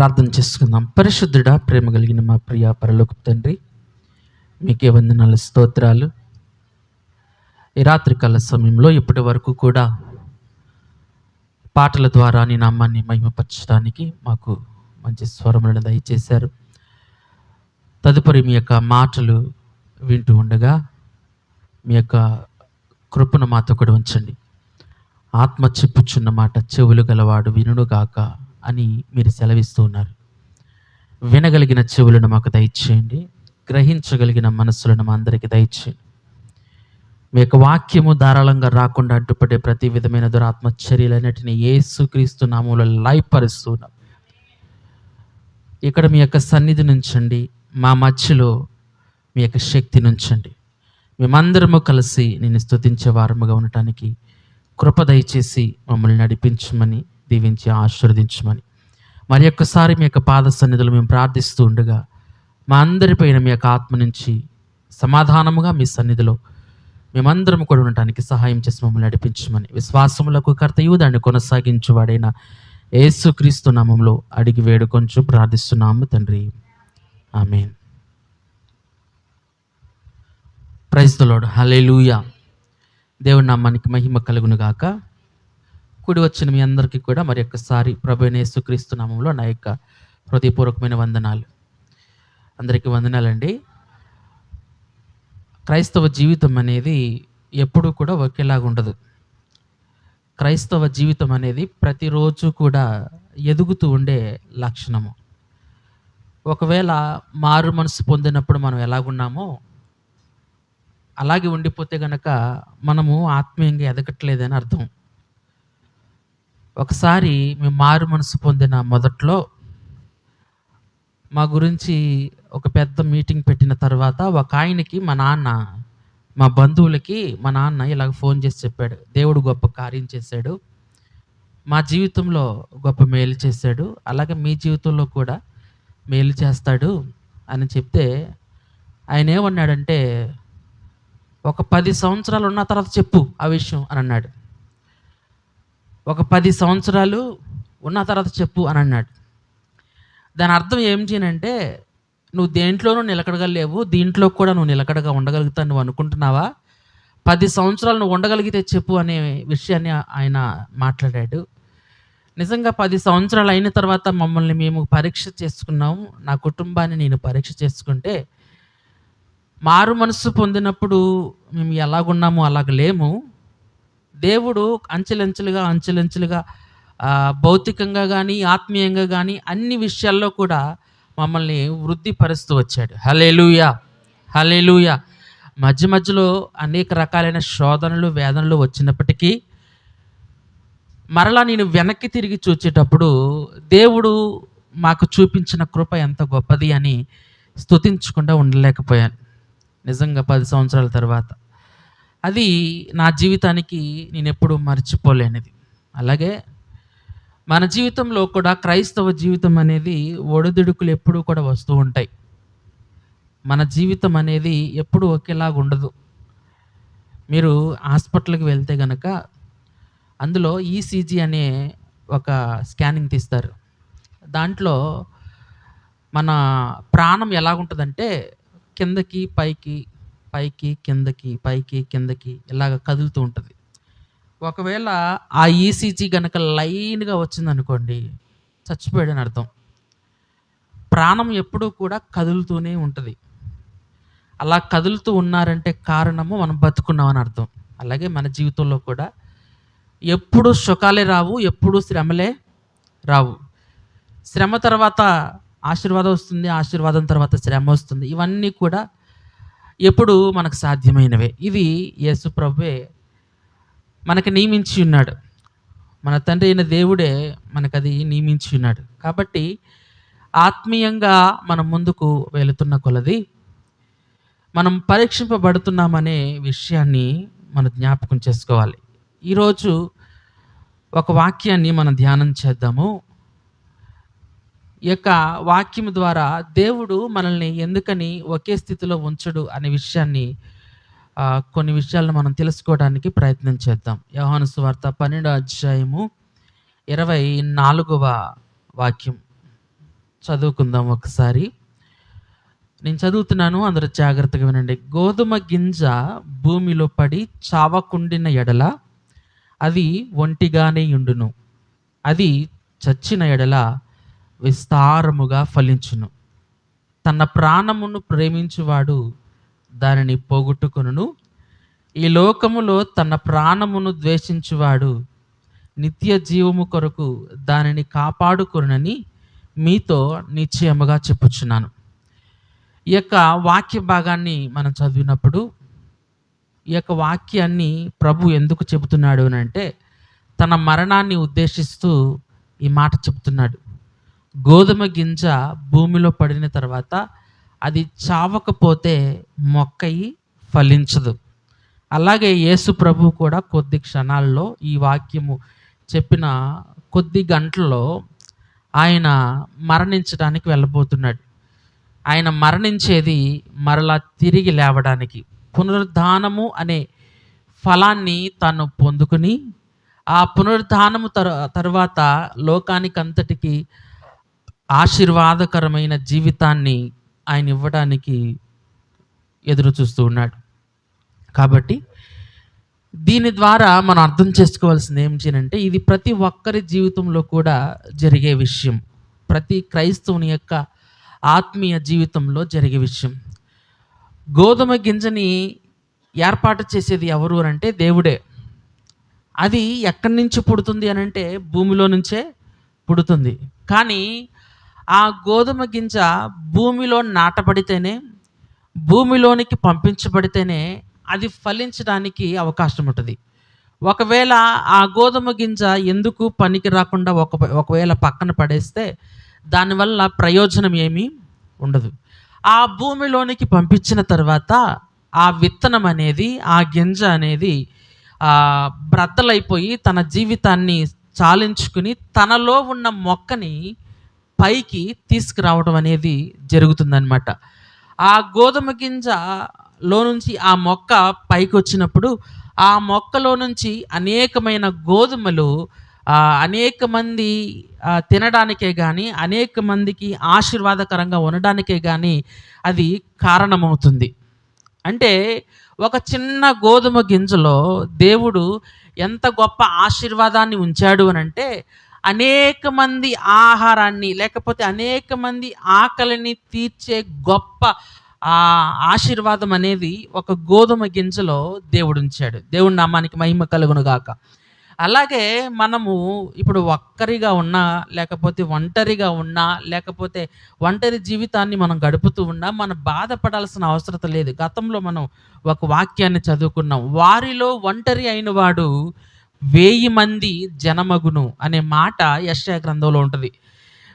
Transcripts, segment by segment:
ప్రార్థన చేసుకుందాం. పరిశుద్ధుడా, ప్రేమ కలిగిన మా ప్రియ పరలోకపు తండ్రి, మీకే వందనాలు, స్తోత్రాలు. ఈ రాత్రికాల సమయంలో ఇప్పటి వరకు కూడా పాటల ద్వారా నీ నామాన్ని మహిమపరచడానికి మాకు మంచి స్వరములను దయచేశారు. తదుపరి మీ యొక్క మాటలు వింటూ ఉండగా మీ యొక్క కృపను మాతో కూడా ఉంచండి. ఆత్మ చెప్పుచున్న మాట చెవులు గలవాడు వినుగాక అని మీరు సెలవిస్తూ ఉన్నారు. వినగలిగిన చెవులను మాకు దయచేయండి, గ్రహించగలిగిన మనస్సులను మా అందరికీ దయచేయండి. మీ యొక్క వాక్యము ధారాళంగా రాకుండా అడ్డుపడే ప్రతి విధమైన దురాత్మ చర్యలన్నిటినీ యేసుక్రీస్తు నామములో లయపరుస్తున్నాం. ఇక్కడ మీ యొక్క సన్నిధి నుంచండి, మా మధ్యలో మీ యొక్క శక్తి నుంచండి. మేమందరము కలిసి నేను స్తుతించే వారముగా ఉండటానికి కృప దయచేసి మమ్మల్ని నడిపించమని, దీవించి ఆశీర్వదించమని మరి ఒక్కసారి మీ యొక్క పాద సన్నిధులు మేము ప్రార్థిస్తూ ఉండగా మా అందరిపైన మీ యొక్క ఆత్మ నుంచి సమాధానముగా మీ సన్నిధిలో మేమందరం కూడా ఉండటానికి సహాయం చేసి మమ్మల్ని నడిపించమని విశ్వాసములకు కర్తయు దాన్ని కొనసాగించువాడైన యేసుక్రీస్తు నామములో అడిగి వేడుకొంచు ప్రార్థిస్తున్నాము తండ్రి, ఆమేన్. ప్రైజ్ ది లార్డ్, హల్లెలూయా. దేవుని నామానికి మహిమ కలుగును గాక. కూడి వచ్చిన మీ అందరికీ కూడా మరి ఒక్కసారి ప్రభువైన యేసుక్రీస్తు నామములో నా యొక్క హృదయపూర్వకమైన వందనాలు. అందరికీ వందనాలండి. క్రైస్తవ జీవితం అనేది ఎప్పుడూ కూడా ఒకేలాగా ఉండదు. క్రైస్తవ జీవితం అనేది ప్రతిరోజు కూడా ఎదుగుతూ ఉండే లక్షణము. ఒకవేళ మారు మనసు పొందినప్పుడు మనం ఎలాగున్నామో అలాగే ఉండిపోతే గనక మనము ఆత్మీయంగా ఎదగట్లేదని అర్థం. ఒకసారి మేము మారు మనసు పొందిన మొదట్లో మా గురించి ఒక పెద్ద మీటింగ్ పెట్టిన తర్వాత ఒక ఆయనకి మా బంధువులకి మా నాన్న ఇలాగ ఫోన్ చేసి చెప్పాడు, దేవుడు గొప్ప కార్యం చేశాడు, మా జీవితంలో గొప్ప మేలు చేశాడు, అలాగే మీ జీవితంలో కూడా మేలు చేస్తాడు అని చెప్తే ఆయన ఏమన్నాడంటే, ఒక 10 సంవత్సరాలు ఉన్న తర్వాత చెప్పు ఆ విషయం అని అన్నాడు. ఒక 10 సంవత్సరాలు ఉన్న తర్వాత చెప్పు అని అన్నాడు. దాని అర్థం ఏంటి అంటే, నువ్వు దేంట్లోనూ నిలకడగా లేవు, దీంట్లో కూడా నువ్వు నిలకడగా ఉండగలుగుతావు నువ్వు అనుకుంటున్నావా? 10 సంవత్సరాలు నువ్వు ఉండగలిగితే చెప్పు అనే విషయాన్ని ఆయన మాట్లాడాడు. నిజంగా 10 సంవత్సరాలు అయిన తర్వాత మమ్మల్ని మేము పరీక్ష చేసుకున్నాము. నా కుటుంబాన్ని నేను పరీక్ష చేసుకుంటే మారు మనసు పొందినప్పుడు మేము ఎలాగున్నామో అలాగ లేము. దేవుడు అంచెలంచెలుగా భౌతికంగా కానీ ఆత్మీయంగా కానీ అన్ని విషయాల్లో కూడా మమ్మల్ని వృద్ధిపరుస్తూ వచ్చాడు. హల్లెలూయా, హల్లెలూయా. మధ్యలో అనేక రకాలైన శోధనలు, వేదనలు వచ్చినప్పటికీ మరలా నేను వెనక్కి తిరిగి చూచేటప్పుడు దేవుడు మాకు చూపించిన కృప ఎంత గొప్పది అని స్తుతించకుండా ఉండలేకపోయాను. నిజంగా 10 సంవత్సరాల తర్వాత అది నా జీవితానికి నేను ఎప్పుడు మర్చిపోలేనిది. అలాగే మన జీవితంలో కూడా క్రైస్తవ జీవితం అనేది ఒడిదుడుకులు ఎప్పుడూ కూడా వస్తూ ఉంటాయి. మన జీవితం అనేది ఎప్పుడు ఒకేలాగా ఉండదు. మీరు హాస్పిటల్కి వెళ్తే గనక అందులో ఈసీజీ అనే ఒక స్కానింగ్ తీస్తారు. దాంట్లో మన ప్రాణం ఎలాగుంటుందంటే కిందకి పైకి, పైకి కిందకి, పైకి కిందకి ఇలాగ కదులుతూ ఉంటుంది. ఒకవేళ ఆ ఈసీజీ కనుక లైన్గా వచ్చిందనుకోండి, చచ్చిపోయాడని అర్థం. ప్రాణం ఎప్పుడూ కూడా కదులుతూనే ఉంటుంది. అలా కదులుతూ ఉన్నారంటే కారణము మనం బతుకున్నామని అర్థం. అలాగే మన జీవితంలో కూడా ఎప్పుడు సుఖాలే రావు, ఎప్పుడు శ్రమలే రావు. శ్రమ తర్వాత ఆశీర్వాదం వస్తుంది, ఆశీర్వాదం తర్వాత శ్రమ వస్తుంది. ఇవన్నీ కూడా ఎప్పుడు మనకు సాధ్యమైనవే. ఇది యేసు ప్రభువే మనకు నియమించి ఉన్నాడు. మన తండ్రి అయిన దేవుడే మనకు అది నియమించి ఉన్నాడు. కాబట్టి ఆత్మీయంగా మనం ముందుకు వెళుతున్న కొలది మనం పరీక్షింపబడుతున్నామనే విషయాన్ని మనం జ్ఞాపకం చేసుకోవాలి. ఈరోజు ఒక వాక్యాన్ని మనం ధ్యానం చేద్దాము. ఈ యొక్క వాక్యం ద్వారా దేవుడు మనల్ని ఎందుకని ఒకే స్థితిలో ఉంచడు అనే విషయాన్ని కొన్ని విషయాలను మనం తెలుసుకోవడానికి ప్రయత్నం చేద్దాం. యోహాను సువార్త 12వ అధ్యాయము 24వ వాక్యం. చదువుకుందాం ఒకసారి. నేను చదువుతున్నాను, అందరూ జాగ్రత్తగా వినండి. గోధుమ గింజ భూమిలో పడి చావకుండిన ఎడల అది ఒంటిగానే యుండును, అది చచ్చిన ఎడల విస్తారముగా ఫలించును. తన ప్రాణమును ప్రేమించువాడు దానిని పోగొట్టుకొనును, ఈ లోకములో తన ప్రాణమును ద్వేషించువాడు నిత్య జీవము కొరకు దానిని కాపాడుకొనునని మీతో నిశ్చయముగా చెప్పుచున్నాను. ఈ యొక్క వాక్య భాగాన్ని మనం చదివినప్పుడు ఈ యొక్క వాక్యాన్ని ప్రభు ఎందుకు చెబుతున్నాడు అని అంటే, తన మరణాన్ని ఉద్దేశిస్తూ ఈ మాట చెప్తున్నాడు. గోధుమ గింజ భూమిలో పడిన తర్వాత అది చావకపోతే మొక్కయి ఫలించదు. అలాగే యేసు ప్రభు కూడా కొద్ది క్షణాల్లో ఈ వాక్యము చెప్పిన కొద్ది గంటల్లో ఆయన మరణించడానికి వెళ్ళబోతున్నాడు. ఆయన మరణించేది మరలా తిరిగి లేవడానికి, పునరుద్ధానము అనే ఫలాన్ని తాను పొందుకుని ఆ పునరుద్ధానము తర్వాత లోకానికంతటికి ఆశీర్వాదకరమైన జీవితాన్ని ఆయన ఇవ్వడానికి ఎదురు చూస్తూ ఉన్నాడు. కాబట్టి దీని ద్వారా మనం అర్థం చేసుకోవాల్సింది ఏమిటంటే, ఇది ప్రతి ఒక్కరి జీవితంలో కూడా జరిగే విషయం. ప్రతి క్రైస్తవుని యొక్క ఆత్మీయ జీవితంలో జరిగే విషయం. గోధుమ గింజని ఏర్పాటు చేసేది ఎవరు అంటే దేవుడే. అది ఎక్కడి నుంచి పుడుతుంది అని అంటే భూమిలో నుంచే పుడుతుంది. కానీ ఆ గోధుమ గింజ భూమిలో నాటబడితేనే, భూమిలోనికి పంపించబడితేనే అది ఫలించడానికి అవకాశం ఉంటుంది. ఒకవేళ ఆ గోధుమ గింజ ఎందుకు పనికి రాకుండా ఒకవేళ పక్కన పడేస్తే దానివల్ల ప్రయోజనం ఏమీ ఉండదు. ఆ భూమిలోనికి పంపించిన తర్వాత ఆ విత్తనం అనేది, ఆ గింజ అనేది బ్రద్దలైపోయి తన జీవితాన్ని చాలించుకుని తనలో ఉన్న మొక్కని పైకి తీసుకురావడం అనేది జరుగుతుందన్నమాట. ఆ గోధుమ గింజలో నుంచి ఆ మొక్క పైకి వచ్చినప్పుడు ఆ మొక్కలో నుంచి అనేకమైన గోధుమలు అనేక మంది తినడానికే కానీ, అనేక మందికి ఆశీర్వాదకరంగా ఉండడానికే కానీ అది కారణమవుతుంది. అంటే ఒక చిన్న గోధుమ గింజలో దేవుడు ఎంత గొప్ప ఆశీర్వాదాన్ని ఉంచాడు అని అంటే, అనేక మంది ఆహారాన్ని, లేకపోతే అనేక మంది ఆకలిని తీర్చే గొప్ప ఆశీర్వాదం అనేది ఒక గోధుమ గింజలో దేవుడు ఉంచాడు. దేవుడి నామానికి మహిమ కలుగును గాక. అలాగే మనము ఇప్పుడు ఒక్కరిగా ఉన్నా, లేకపోతే ఒంటరిగా ఉన్నా, లేకపోతే ఒంటరి జీవితాన్ని మనం గడుపుతూ ఉన్నా మనం బాధపడాల్సిన అవసరం లేదు. గతంలో మనం ఒక వాక్యాన్ని చదువుకున్నాం. వారిలో ఒంటరి అయిన వాడు 1000 మంది జనమగును అనే మాట యెషయా గ్రంథంలో ఉంటుంది.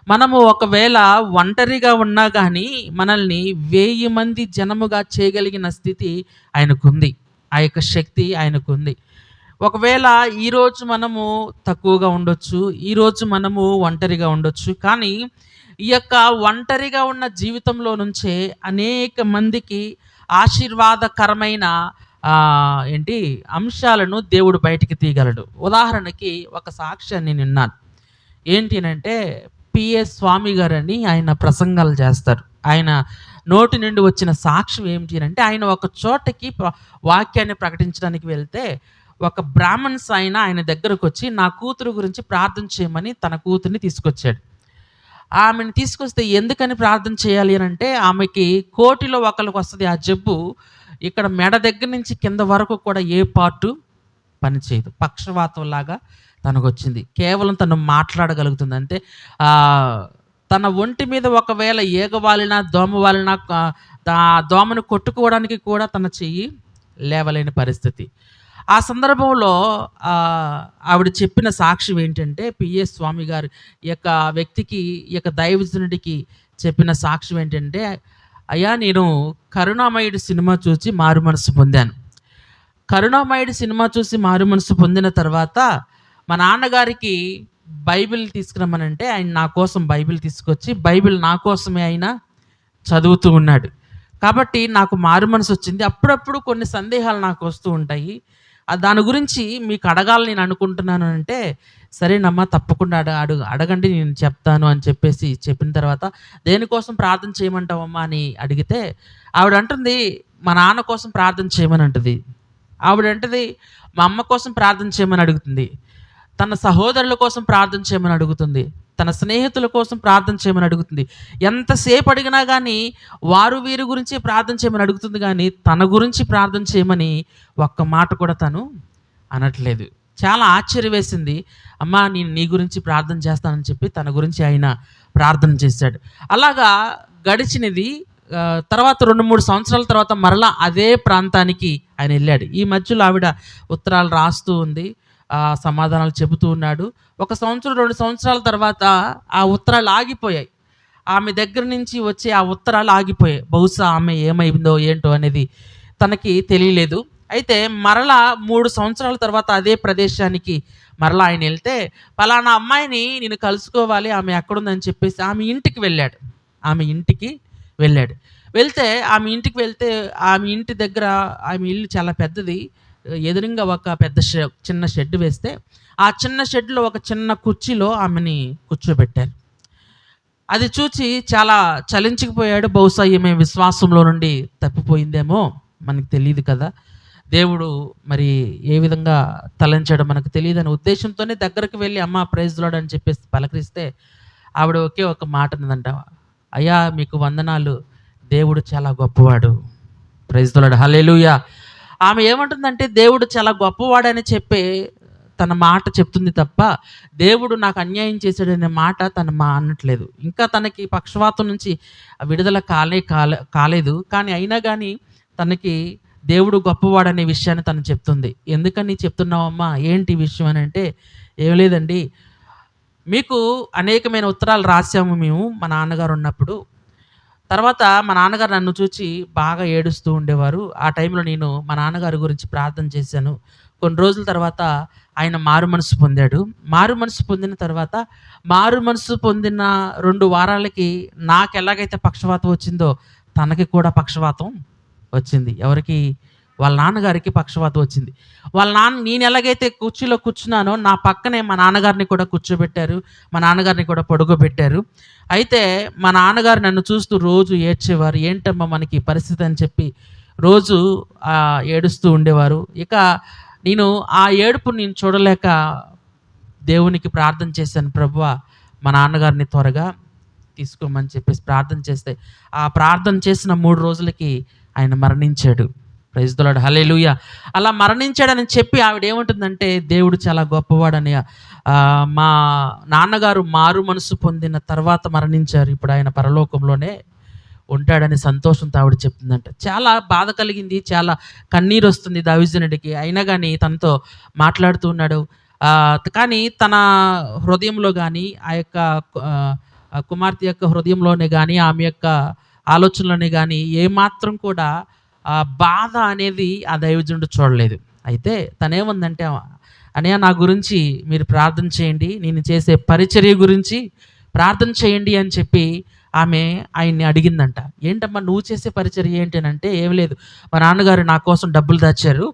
మనము ఒకవేళ ఒంటరిగా ఉన్నా కానీ మనల్ని 1000 మంది జనముగా చేయగలిగిన స్థితి ఆయనకుంది. ఆ యొక్క శక్తి ఆయనకుంది. ఒకవేళ ఈరోజు మనము తక్కువగా ఉండొచ్చు, ఈరోజు మనము ఒంటరిగా ఉండొచ్చు, కానీ ఈ యొక్క ఒంటరిగా ఉన్న జీవితంలో నుంచే అనేక మందికి ఆశీర్వాదకరమైన అంశాలను దేవుడు బయటికి తీయగలడు. ఉదాహరణకి ఒక సాక్ష్యాన్ని నేను విన్నాను. ఏంటి అంటే, పిఎస్ స్వామి గారని ఆయన ప్రసంగాలు చేస్తారు. ఆయన నోటి నుండి వచ్చిన సాక్ష్యం ఏమిటి అంటే, ఆయన ఒక చోటకి వాక్యాన్ని ప్రకటించడానికి వెళ్తే ఒక బ్రాహ్మణ్స్ ఆయన దగ్గరకు వచ్చి నా కూతురు గురించి ప్రార్థన చేయమని తన కూతుర్ని తీసుకొచ్చాడు. ఆమెను తీసుకొస్తే ఎందుకని ప్రార్థన చేయాలి అని అంటే, ఆమెకి కోటిలో ఒకరికి వస్తుంది ఆ జబ్బు. ఇక్కడ మెడ దగ్గర నుంచి కింద వరకు కూడా ఏ పార్టు పనిచేయదు. పక్షవాతం లాగా తనకు వచ్చింది. కేవలం తను మాట్లాడగలుగుతుంది. అంటే తన ఒంటి మీద ఒకవేళ ఈగ వాలినా, దోమ వాలినా దోమను కొట్టుకోవడానికి కూడా తన చెయ్యి లేవలేని పరిస్థితి. ఆ సందర్భంలో ఆవిడ చెప్పిన సాక్ష్యం ఏంటంటే, పిఎస్ స్వామి గారు ఈ యొక్క వ్యక్తికి, ఈ యొక్క దైవజనుడికి చెప్పిన సాక్ష్యం ఏంటంటే, అయ్యా నేను కరుణామయుడు సినిమా చూసి మారు మనసు పొందాను. కరుణామయుడు సినిమా చూసి మారు మనసు పొందిన తర్వాత మా నాన్నగారికి బైబిల్ తీసుకురమ్మనంటే ఆయన నా కోసం బైబిల్ తీసుకొచ్చి బైబిల్ నా కోసమే ఆయన చదువుతూ ఉన్నాడు. కాబట్టి నాకు మారు మనసు వచ్చింది. అప్పుడప్పుడు కొన్ని సందేహాలు నాకు వస్తూ ఉంటాయి. దాని గురించి మీకు అడగాలని నేను అనుకుంటున్నాను అంటే, సరేనమ్మా తప్పకుండా అడగండి నేను చెప్తాను అని చెప్పేసి చెప్పిన తర్వాత, దేనికోసం ప్రార్థన చేయమంటావమ్మా అని అడిగితే, ఆవిడంటుంది మా నాన్న కోసం ప్రార్థన చేయమని అంటది. ఆవిడంటది మా అమ్మ కోసం ప్రార్థన చేయమని అడుగుతుంది. తన సహోదరుల కోసం ప్రార్థన చేయమని అడుగుతుంది. తన స్నేహితుల కోసం ప్రార్థన చేయమని అడుగుతుంది. ఎంతసేపు అడిగినా కానీ వారు వీరి గురించి ప్రార్థన చేయమని అడుగుతుంది కానీ, తన గురించి ప్రార్థన చేయమని ఒక్క మాట కూడా తను అనట్లేదు. చాలా ఆశ్చర్యం వేసింది. అమ్మా నేను నీ గురించి ప్రార్థన చేస్తానని చెప్పి తన గురించి ఆయన ప్రార్థన చేశాడు. అలాగా గడిచినది. తర్వాత 2-3 సంవత్సరాల తర్వాత మరలా అదే ప్రాంతానికి ఆయన వెళ్ళాడు. ఈ మధ్యలో ఆవిడ ఉత్తరాలు రాస్తూ ఉంది, సమాధానాలు చెబుతూ ఉన్నాడు. 1 సంవత్సరం 2 సంవత్సరాల తర్వాత ఆ ఉత్తరాలు ఆగిపోయాయి. ఆమె దగ్గర నుంచి వచ్చే ఆ ఉత్తరాలు ఆగిపోయాయి. బహుశా ఆమె ఏమైందో ఏంటో అనేది తనకి తెలియలేదు. అయితే మరలా 3 సంవత్సరాల తర్వాత అదే ప్రదేశానికి మరలా ఆయన వెళ్తే, పలానా అమ్మాయిని నేను కలుసుకోవాలి, ఆమె ఎక్కడుందని చెప్పేసి ఆమె ఇంటికి వెళ్ళాడు. వెళ్తే ఆమె ఇంటికి వెళ్తే ఆమె ఇంటి దగ్గర, ఆమె ఇల్లు చాలా పెద్దది. ఎదురుగా ఒక పెద్ద చిన్న షెడ్ వేస్తే, ఆ చిన్న షెడ్లో ఒక చిన్న కుర్చీలో ఆమెని కూర్చోబెట్టారు. అది చూచి చాలా చలించుకుపోయాడు. బహుశా ఈమె విశ్వాసంలో నుండి తప్పిపోయిందేమో, మనకు తెలియదు కదా. దేవుడు మరి ఏ విధంగా తలంచాడో మనకు తెలియదనే ఉద్దేశంతోనే దగ్గరకు వెళ్ళి అమ్మ ప్రైజ్ లార్డ్ అని చెప్పేసి పలకరిస్తే, ఆవిడ ఒకే ఒక మాట అన్నదంట, అయ్యా మీకు వందనాలు, దేవుడు చాలా గొప్పవాడు. ప్రైజ్ ది లార్డ్, హల్లెలూయా. ఆమె ఏమంటుందంటే దేవుడు చాలా గొప్పవాడని చెప్పే తన మాట చెప్తుంది తప్ప, దేవుడు నాకు అన్యాయం చేశాడనే మాట తన అనట్లేదు. ఇంకా తనకి పక్షవాతం నుంచి విడుదల కాలేదు. కానీ అయినా కానీ తనకి దేవుడు గొప్పవాడనే విషయాన్ని తను చెప్తుంది. ఎందుకని చెప్తున్నావమ్మా, ఏంటి విషయం అని అంటే, ఏం లేదండి, మీకు అనేకమైన ఉత్తరాలు రాసాము మేము మా నాన్నగారు ఉన్నప్పుడు. తర్వాత మా నాన్నగారు నన్ను చూచి బాగా ఏడుస్తూ ఉండేవారు. ఆ టైంలో నేను మా నాన్నగారి గురించి ప్రార్థన చేశాను. కొన్ని రోజుల తర్వాత ఆయన మారు మనసు పొందాడు. మారు మనసు పొందిన తర్వాత, మారు మనసు పొందిన 2 వారాలకి నాకు ఎలాగైతే పక్షవాతం వచ్చిందో తనకి కూడా పక్షవాతం వచ్చింది. ఎవరికి? వాళ్ళ నాన్నగారికి పక్షవాతం వచ్చింది. నేను ఎలాగైతే కుర్చీలో కూర్చున్నానో నా పక్కనే మా నాన్నగారిని కూడా కూర్చోబెట్టారు, మా నాన్నగారిని కూడా పడుకోబెట్టారు. అయితే మా నాన్నగారు నన్ను చూస్తూ రోజు ఏడ్చేవారు. ఏంటమ్మా మనకి పరిస్థితి అని చెప్పి రోజు ఏడుస్తూ ఉండేవారు. ఇక నేను ఆ ఏడుపు నేను చూడలేక దేవునికి ప్రార్థన చేశాను, ప్రభువా మా నాన్నగారిని త్వరగా తీసుకోమని చెప్పేసి ప్రార్థన చేస్తే, ఆ ప్రార్థన చేసిన 3 రోజులకి ఆయన మరణించాడు. ప్రైజ్ ది లార్డ్, హల్లెలూయా. అలా మరణించాడని చెప్పి ఆవిడ ఏమంటుందంటే, దేవుడు చాలా గొప్పవాడని. మా నాన్నగారు మారు మనసు పొందిన తర్వాత మరణించారు, ఇప్పుడు ఆయన పరలోకంలోనే ఉంటాడని సంతోషంతో ఆవిడ చెప్తుందంట. చాలా బాధ కలిగింది, చాలా కన్నీరు వస్తుంది దైవజనుడికి. అయినా కానీ తనతో మాట్లాడుతూ ఉన్నాడు. కానీ తన హృదయంలో కానీ ఆ యొక్క కుమార్తె యొక్క హృదయంలోనే కానీ ఆమె యొక్క ఆలోచనలోనే కానీ ఏమాత్రం కూడా బాధ అనేది ఆ దైవజనుడు చూడలేదు. అయితే తనేముందంటే, అన్నయ్య నా గురించి మీరు ప్రార్థన చేయండి, నేను చేసే పరిచర్య గురించి ప్రార్థన చేయండి అని చెప్పి ఆమె ఆయన్ని అడిగిందంట. ఏంటమ్మా నువ్వు చేసే పరిచర్య ఏంటి అని అంటే, ఏం లేదు, మా నాన్నగారు నా కోసం డబ్బులు దాచారు,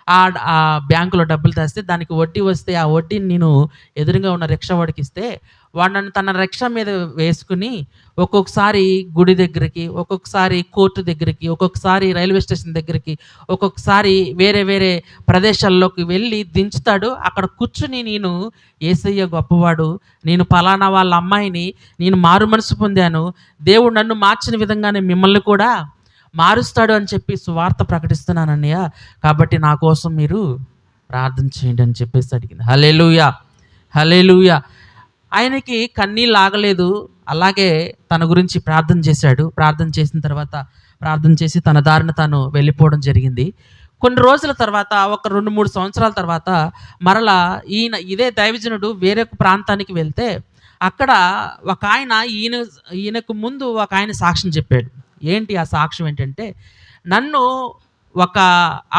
ఆ బ్యాంకులో డబ్బులు దాస్తే దానికి వడ్డీ వస్తే ఆ వడ్డీని నేను ఎదురుగా ఉన్న రిక్షా వాడికి ఇస్తే వాడు నన్ను తన రిక్షా మీద వేసుకుని ఒక్కొక్కసారి గుడి దగ్గరికి, ఒక్కొక్కసారి కోర్టు దగ్గరికి, ఒక్కొక్కసారి రైల్వే స్టేషన్ దగ్గరికి, ఒక్కొక్కసారి వేరే వేరే ప్రదేశాల్లోకి వెళ్ళి దించుతాడు. అక్కడ కూర్చుని నేను యేసయ్య గొప్పవాడు, నేను పలానా వాళ్ళ అమ్మాయిని, నేను మారు మనసు పొందాను, దేవుడు నన్ను మార్చిన విధంగానే మిమ్మల్ని కూడా మారుస్తాడు అని చెప్పి సువార్త ప్రకటిస్తున్నాను అన్నయ్య, కాబట్టి నా కోసం మీరు ప్రార్థన చేయండి అని చెప్పేసి అడిగింది. హల్లెలూయా, హల్లెలూయా. ఆయనకి కన్నీళ్ళు ఆగలేదు. అలాగే తన గురించి ప్రార్థన చేశాడు. ప్రార్థన చేసిన తర్వాత ప్రార్థన చేసి తన దారిన తాను వెళ్ళిపోవడం జరిగింది. కొన్ని రోజుల తర్వాత, ఒక 2-3 సంవత్సరాల తర్వాత మరలా ఇదే దైవజనుడు వేరొక ప్రాంతానికి వెళ్తే, అక్కడ ఒక ఆయన ఈయనకు ముందు ఒక ఆయన సాక్ష్యం చెప్పాడు. ఏంటి ఆ సాక్ష్యం ఏంటంటే, నన్ను ఒక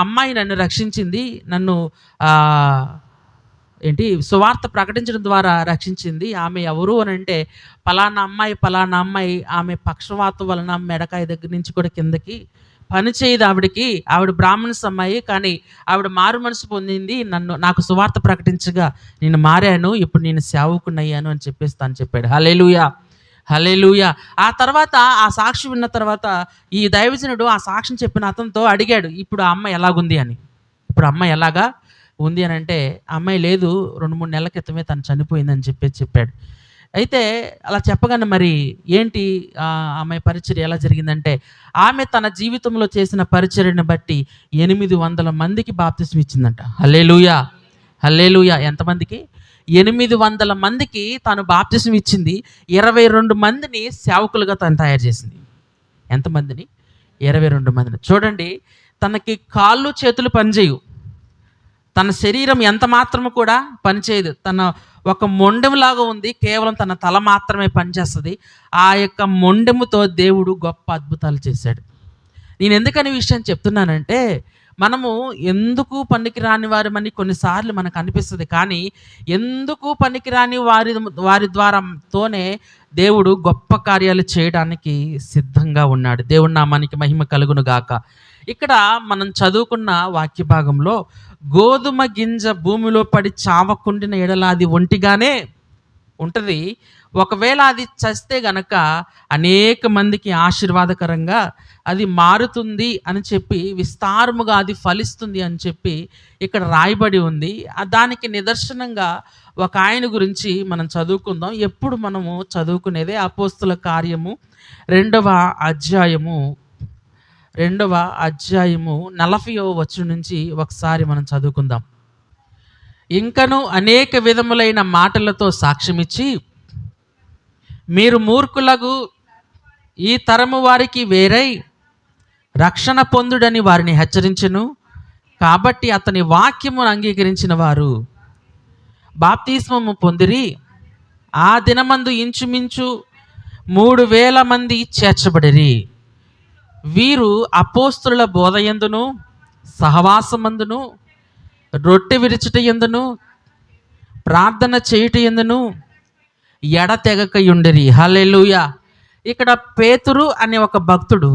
అమ్మాయి నన్ను రక్షించింది, నన్ను సువార్త ప్రకటించడం ద్వారా రక్షించింది. ఆమె ఎవరు అని అంటే, పలానా అమ్మాయి ఆమె పక్షవాతం వలన మెడకాయ దగ్గర నుంచి కూడా కిందకి పని చేయదు ఆవిడకి. ఆవిడ బ్రాహ్మణస్ అమ్మాయి, కానీ ఆవిడ మారు మనసు పొందింది. నాకు సువార్త ప్రకటించగా నేను మారాను, ఇప్పుడు నేను సేవకునయ్యాను అని చెప్పేసి తను చెప్పాడు. హల్లెలూయా, హల్లెలూయా. ఆ తర్వాత ఆ సాక్షి విన్న తర్వాత ఈ దైవజనుడు ఆ సాక్ష్యం చెప్పిన అతనితో అడిగాడు, ఇప్పుడు ఆ అమ్మాయి ఎలాగుంది అని. ఇప్పుడు అమ్మాయి ఎలాగా ఉంది అని అంటే, అమ్మాయి లేదు, 2-3 నెలల క్రితమే తను చనిపోయిందని చెప్పాడు. అయితే అలా చెప్పగానే మరి ఏంటి ఆమె పరిచర్య ఎలా జరిగిందంటే, ఆమె తన జీవితంలో చేసిన పరిచర్యను బట్టి 800 మందికి బాప్తిస్మం ఇచ్చిందంట. హల్లెలూయా, హల్లెలూయా. ఎంతమందికి? 800 మందికి తాను బాప్తిస్మం ఇచ్చింది. 22 మందిని సేవకులుగా తను తయారు చేసింది. ఎంతమందిని? 22 మందిని. చూడండి, తనకి కాళ్ళు చేతులు పనిచేయవు, తన శరీరం ఎంత మాత్రము కూడా పనిచేయదు, తన ఒక మొండెములాగా ఉంది, కేవలం తన తల మాత్రమే పనిచేస్తుంది. ఆ యొక్క మొండెముతో దేవుడు గొప్ప అద్భుతాలు చేశాడు. నేను ఎందుకని విషయం చెప్తున్నానంటే, మనము ఎందుకు పనికిరాని వారమని కొన్నిసార్లు మనకు అనిపిస్తుంది, కానీ ఎందుకు పనికిరాని వారి ద్వారాతోనే దేవుడు గొప్ప కార్యాలు చేయడానికి సిద్ధంగా ఉన్నాడు. దేవుడి నామానికి మహిమ కలుగును గాక. ఇక్కడ మనం చదువుకున్న వాక్య భాగంలో, గోధుమ గింజ భూమిలో పడి చావకుండిన ఎడల అది ఒంటిగానే ఉంటుంది, ఒకవేళ అది చస్తే గనక అనేక మందికి ఆశీర్వాదకరంగా అది మారుతుంది అని చెప్పి, విస్తారముగా అది ఫలిస్తుంది అని చెప్పి ఇక్కడ రాయబడి ఉంది. దానికి నిదర్శనంగా ఒక ఆయన గురించి మనం చదువుకుందాం. ఎప్పుడు మనము చదువుకునేదే అపోస్తుల కార్యము 2వ అధ్యాయము 40వ వచనం నుంచి ఒకసారి మనం చదువుకుందాం. ఇంకను అనేక విధములైన మాటలతో సాక్ష్యమిచ్చి, మీరు మూర్ఖులకు ఈ తరము వారికి వేరై రక్షణ పొందుడని వారిని హెచ్చరించెను. కాబట్టి అతని వాక్యమును అంగీకరించిన వారు బాప్తిస్మము పొందిరి. ఆ దినమందు ఇంచుమించు 3000 మంది చేర్చబడిరి. వీరు అపోస్తుల బోధయందును, సహవాసమందును, రొట్టె విరుచుట యందును, ప్రార్థన చేయుట యందును ఎడతెగకయుండిరి. హల్లెలూయా. ఇక్కడ పేతురు అనే ఒక భక్తుడు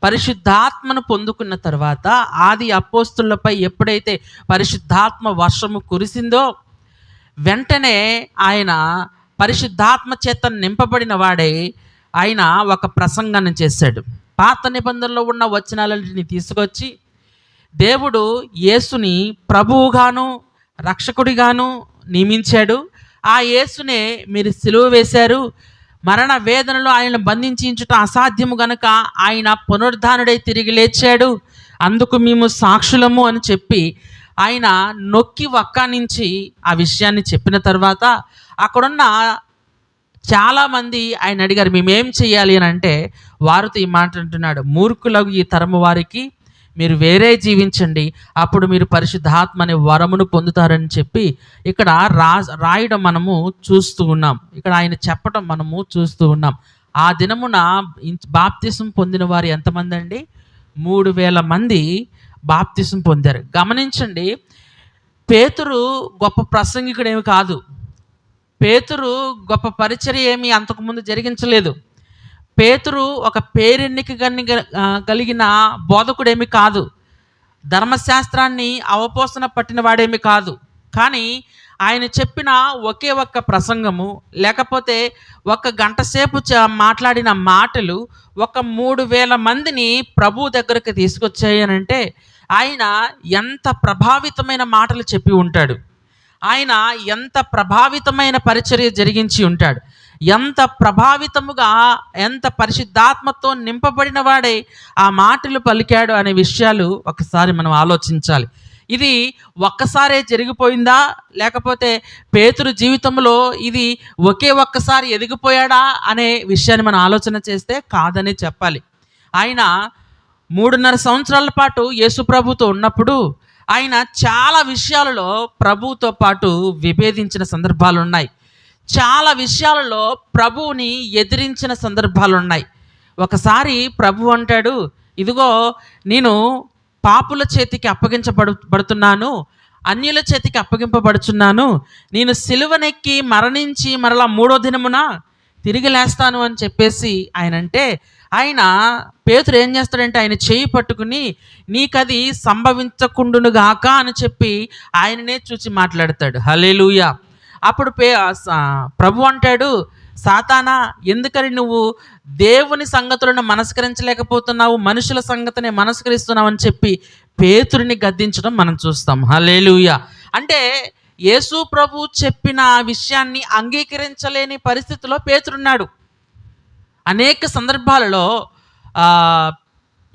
పరిశుద్ధాత్మను పొందుకున్న తర్వాత, ఆది అపోస్తులపై ఎప్పుడైతే పరిశుద్ధాత్మ వర్షము కురిసిందో, వెంటనే ఆయన పరిశుద్ధాత్మ చేత నింపబడిన వాడై ఆయన ఒక ప్రసంగాన్ని చేశాడు. పాత నిబంధనలో ఉన్న వచనాలన్నింటినీ తీసుకొచ్చి, దేవుడు యేసుని ప్రభువుగాను రక్షకుడిగాను నియమించాడు. ఆ యేసునే మీరు సిలువ వేశారు, మరణ వేదనలో ఆయనను బంధించుట అసాధ్యము గనుక ఆయన పునరుద్ధానుడై తిరిగి లేచాడు, అందుకు మేము సాక్షులము అని చెప్పి ఆయన నొక్కి వక్కానించి ఆ విషయాన్ని చెప్పిన తర్వాత, అక్కడున్న చాలామంది ఆయన అడిగారు, మేమేం చెయ్యాలి అని అంటే, వారితో ఈ మాట అంటున్నాడు, మూర్ఖులకు ఈ తరము వారికి మీరు వేరే జీవించండి, అప్పుడు మీరు పరిశుద్ధాత్మ అనే వరమును పొందుతారని చెప్పి ఇక్కడ రాయడం మనము చూస్తూ ఉన్నాం. ఇక్కడ ఆయన చెప్పడం మనము చూస్తూ ఉన్నాం. ఆ దినమున బాప్తిసం పొందిన వారు ఎంతమంది అండి? 3000 మంది బాప్తిసం పొందారు. గమనించండి, పేతురు గొప్ప ప్రసంగికుడేమి కాదు, పేతురు గొప్ప పరిచర్య ఏమి అంతకుముందు జరిగించలేదు, పేతురు ఒక పేరెన్నిక కలిగిన బోధకుడేమి కాదు, ధర్మశాస్త్రాన్ని అవపోసన పట్టిన వాడేమి కాదు. కానీ ఆయన చెప్పిన ఒకే ఒక్క ప్రసంగము, లేకపోతే 1 గంట సేపు మాట్లాడిన మాటలు 3000 మందిని ప్రభు దగ్గరకు తీసుకొచ్చాయనంటే, ఆయన ఎంత ప్రభావితమైన మాటలు చెప్పి ఉంటాడు, ఆయన ఎంత ప్రభావితమైన పరిచర్య జరిగించి ఉంటాడు, ఎంత ప్రభావితముగా, ఎంత పరిశుద్ధాత్మతో నింపబడిన వాడే ఆ మాటలు పలికాడు అనే విషయాలు ఒకసారి మనం ఆలోచించాలి. ఇది ఒక్కసారే జరిగిపోయిందా, లేకపోతే పేతురు జీవితంలో ఇది ఒక్కసారి ఎదిగిపోయాడా అనే విషయాన్ని మనం ఆలోచన చేస్తే కాదని చెప్పాలి. ఆయన 3.5 సంవత్సరాల పాటు యేసు ప్రభుతో ఉన్నప్పుడు ఆయన చాలా విషయాలలో ప్రభువుతో పాటు విభేదించిన సందర్భాలు ఉన్నాయి, చాలా విషయాలలో ప్రభువుని ఎదిరించిన సందర్భాలు ఉన్నాయి. ఒకసారి ప్రభు అంటాడు, ఇదిగో నేను పాపుల చేతికి అప్పగించబడుతున్నాను, అన్యుల చేతికి అప్పగింపబడుచున్నాను, నేను సిలువనెక్కి మరణించి మరలా 3వ దినమున తిరిగి లేస్తాను అని చెప్పేసి ఆయన అంటే, ఆయన పేతురు ఏం చేస్తాడంటే ఆయన చేయి పట్టుకుని నీకది సంభవించకుండునుగాక అని చెప్పి ఆయననే చూసి మాట్లాడతాడు. హల్లెలూయా. అప్పుడు ప్రభు అంటాడు, సాతానా, ఎందుకని నువ్వు దేవుని సంగతులను మనస్కరించలేకపోతున్నావు, మనుషుల సంగతిని మనస్కరిస్తున్నావు అని చెప్పి పేతురుని గద్దించడం మనం చూస్తాం. హల్లెలూయా. అంటే యేసు ప్రభు చెప్పిన విషయాన్ని అంగీకరించలేని పరిస్థితిలో పేతురున్నాడు. అనేక సందర్భాలలో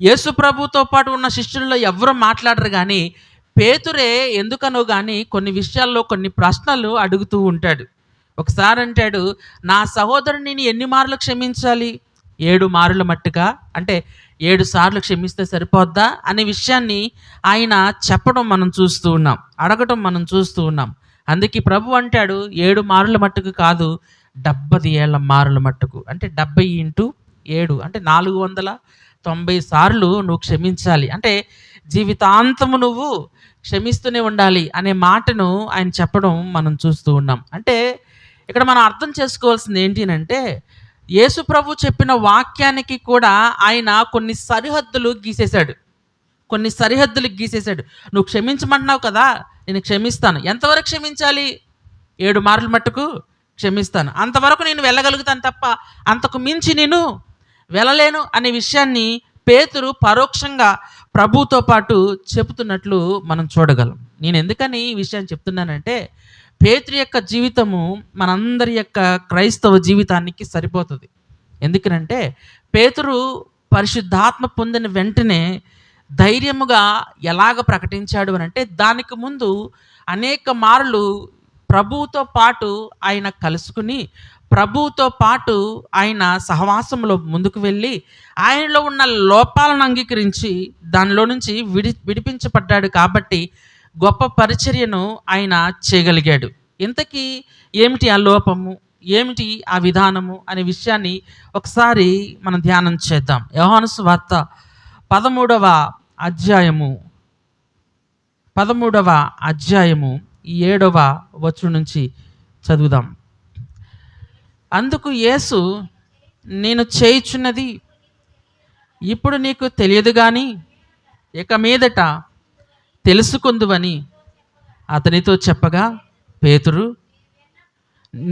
యేసు ప్రభుతో పాటు ఉన్న శిష్యుల్లో ఎవరు మాట్లాడరు, కానీ పేతురే ఎందుకనో కానీ కొన్ని విషయాల్లో కొన్ని ప్రశ్నలు అడుగుతూ ఉంటాడు. ఒకసారి అంటాడు, నా సహోదరుని నేను ఎన్ని మార్లు క్షమించాలి? 7 మార్లు మట్టుగా, అంటే 7 సార్లు క్షమిస్తే సరిపోద్దా అనే విషయాన్ని ఆయన చెప్పడం మనం చూస్తూ ఉన్నాం, అడగటం మనం చూస్తూ ఉన్నాం. అందుకే ప్రభు అంటాడు 7 మార్ల మట్టుకు కాదు, 70 ఏళ్ల మారుల మట్టుకు, అంటే 70x7 అంటే 490 సార్లు నువ్వు క్షమించాలి, అంటే జీవితాంతము నువ్వు క్షమిస్తూనే ఉండాలి అనే మాటను ఆయన చెప్పడం మనం చూస్తూ ఉన్నాం. అంటే ఇక్కడ మనం అర్థం చేసుకోవాల్సింది ఏంటి అంటే, యేసు ప్రభు చెప్పిన వాక్యానికి కూడా ఆయన కొన్ని సరిహద్దులు గీసేశాడు. నువ్వు క్షమించమంటున్నావు కదా, నేను క్షమిస్తాను. ఎంతవరకు క్షమించాలి? 7 మార్లు మట్టుకు క్షమిస్తాను, అంతవరకు నేను వెళ్ళగలుగుతాను తప్ప అంతకు మించి నేను వెళ్ళలేను అనే విషయాన్ని పేతురు పరోక్షంగా ప్రభుతో పాటు చెబుతున్నట్లు మనం చూడగలం. నేను ఎందుకని ఈ విషయాన్ని చెప్తున్నానంటే, పేతురు యొక్క జీవితము మనందరి యొక్క క్రైస్తవ జీవితానికి సరిపోతుంది. ఎందుకనంటే పేతురు పరిశుద్ధాత్మ పొందిన వెంటనే ధైర్యముగా ఎలాగ ప్రకటించాడు అని అంటే, దానికి ముందు అనేక మార్లు ప్రభువుతో పాటు ఆయన కలుసుకుని, ప్రభువుతో పాటు ఆయన సహవాసంలో ముందుకు వెళ్ళి ఆయనలో ఉన్న లోపాలను అంగీకరించి దానిలో నుంచి విడిపించబడ్డాడు. కాబట్టి గొప్ప పరిచర్యను ఆయన చేయగలిగాడు. ఇంతకీ ఏమిటి ఆ లోపము, ఏమిటి ఆ విధానము అనే విషయాన్ని ఒకసారి మనం ధ్యానం చేద్దాం. యోహాను సువార్త 13వ అధ్యాయము 7వ వచనం నుంచి చదువుదాం. అందుకు యేసు, నేను చేయుచున్నది ఇప్పుడు నీకు తెలియదు కానీ ఇక మీదట తెలుసుకుందువని అతనితో చెప్పగా, పేతురు,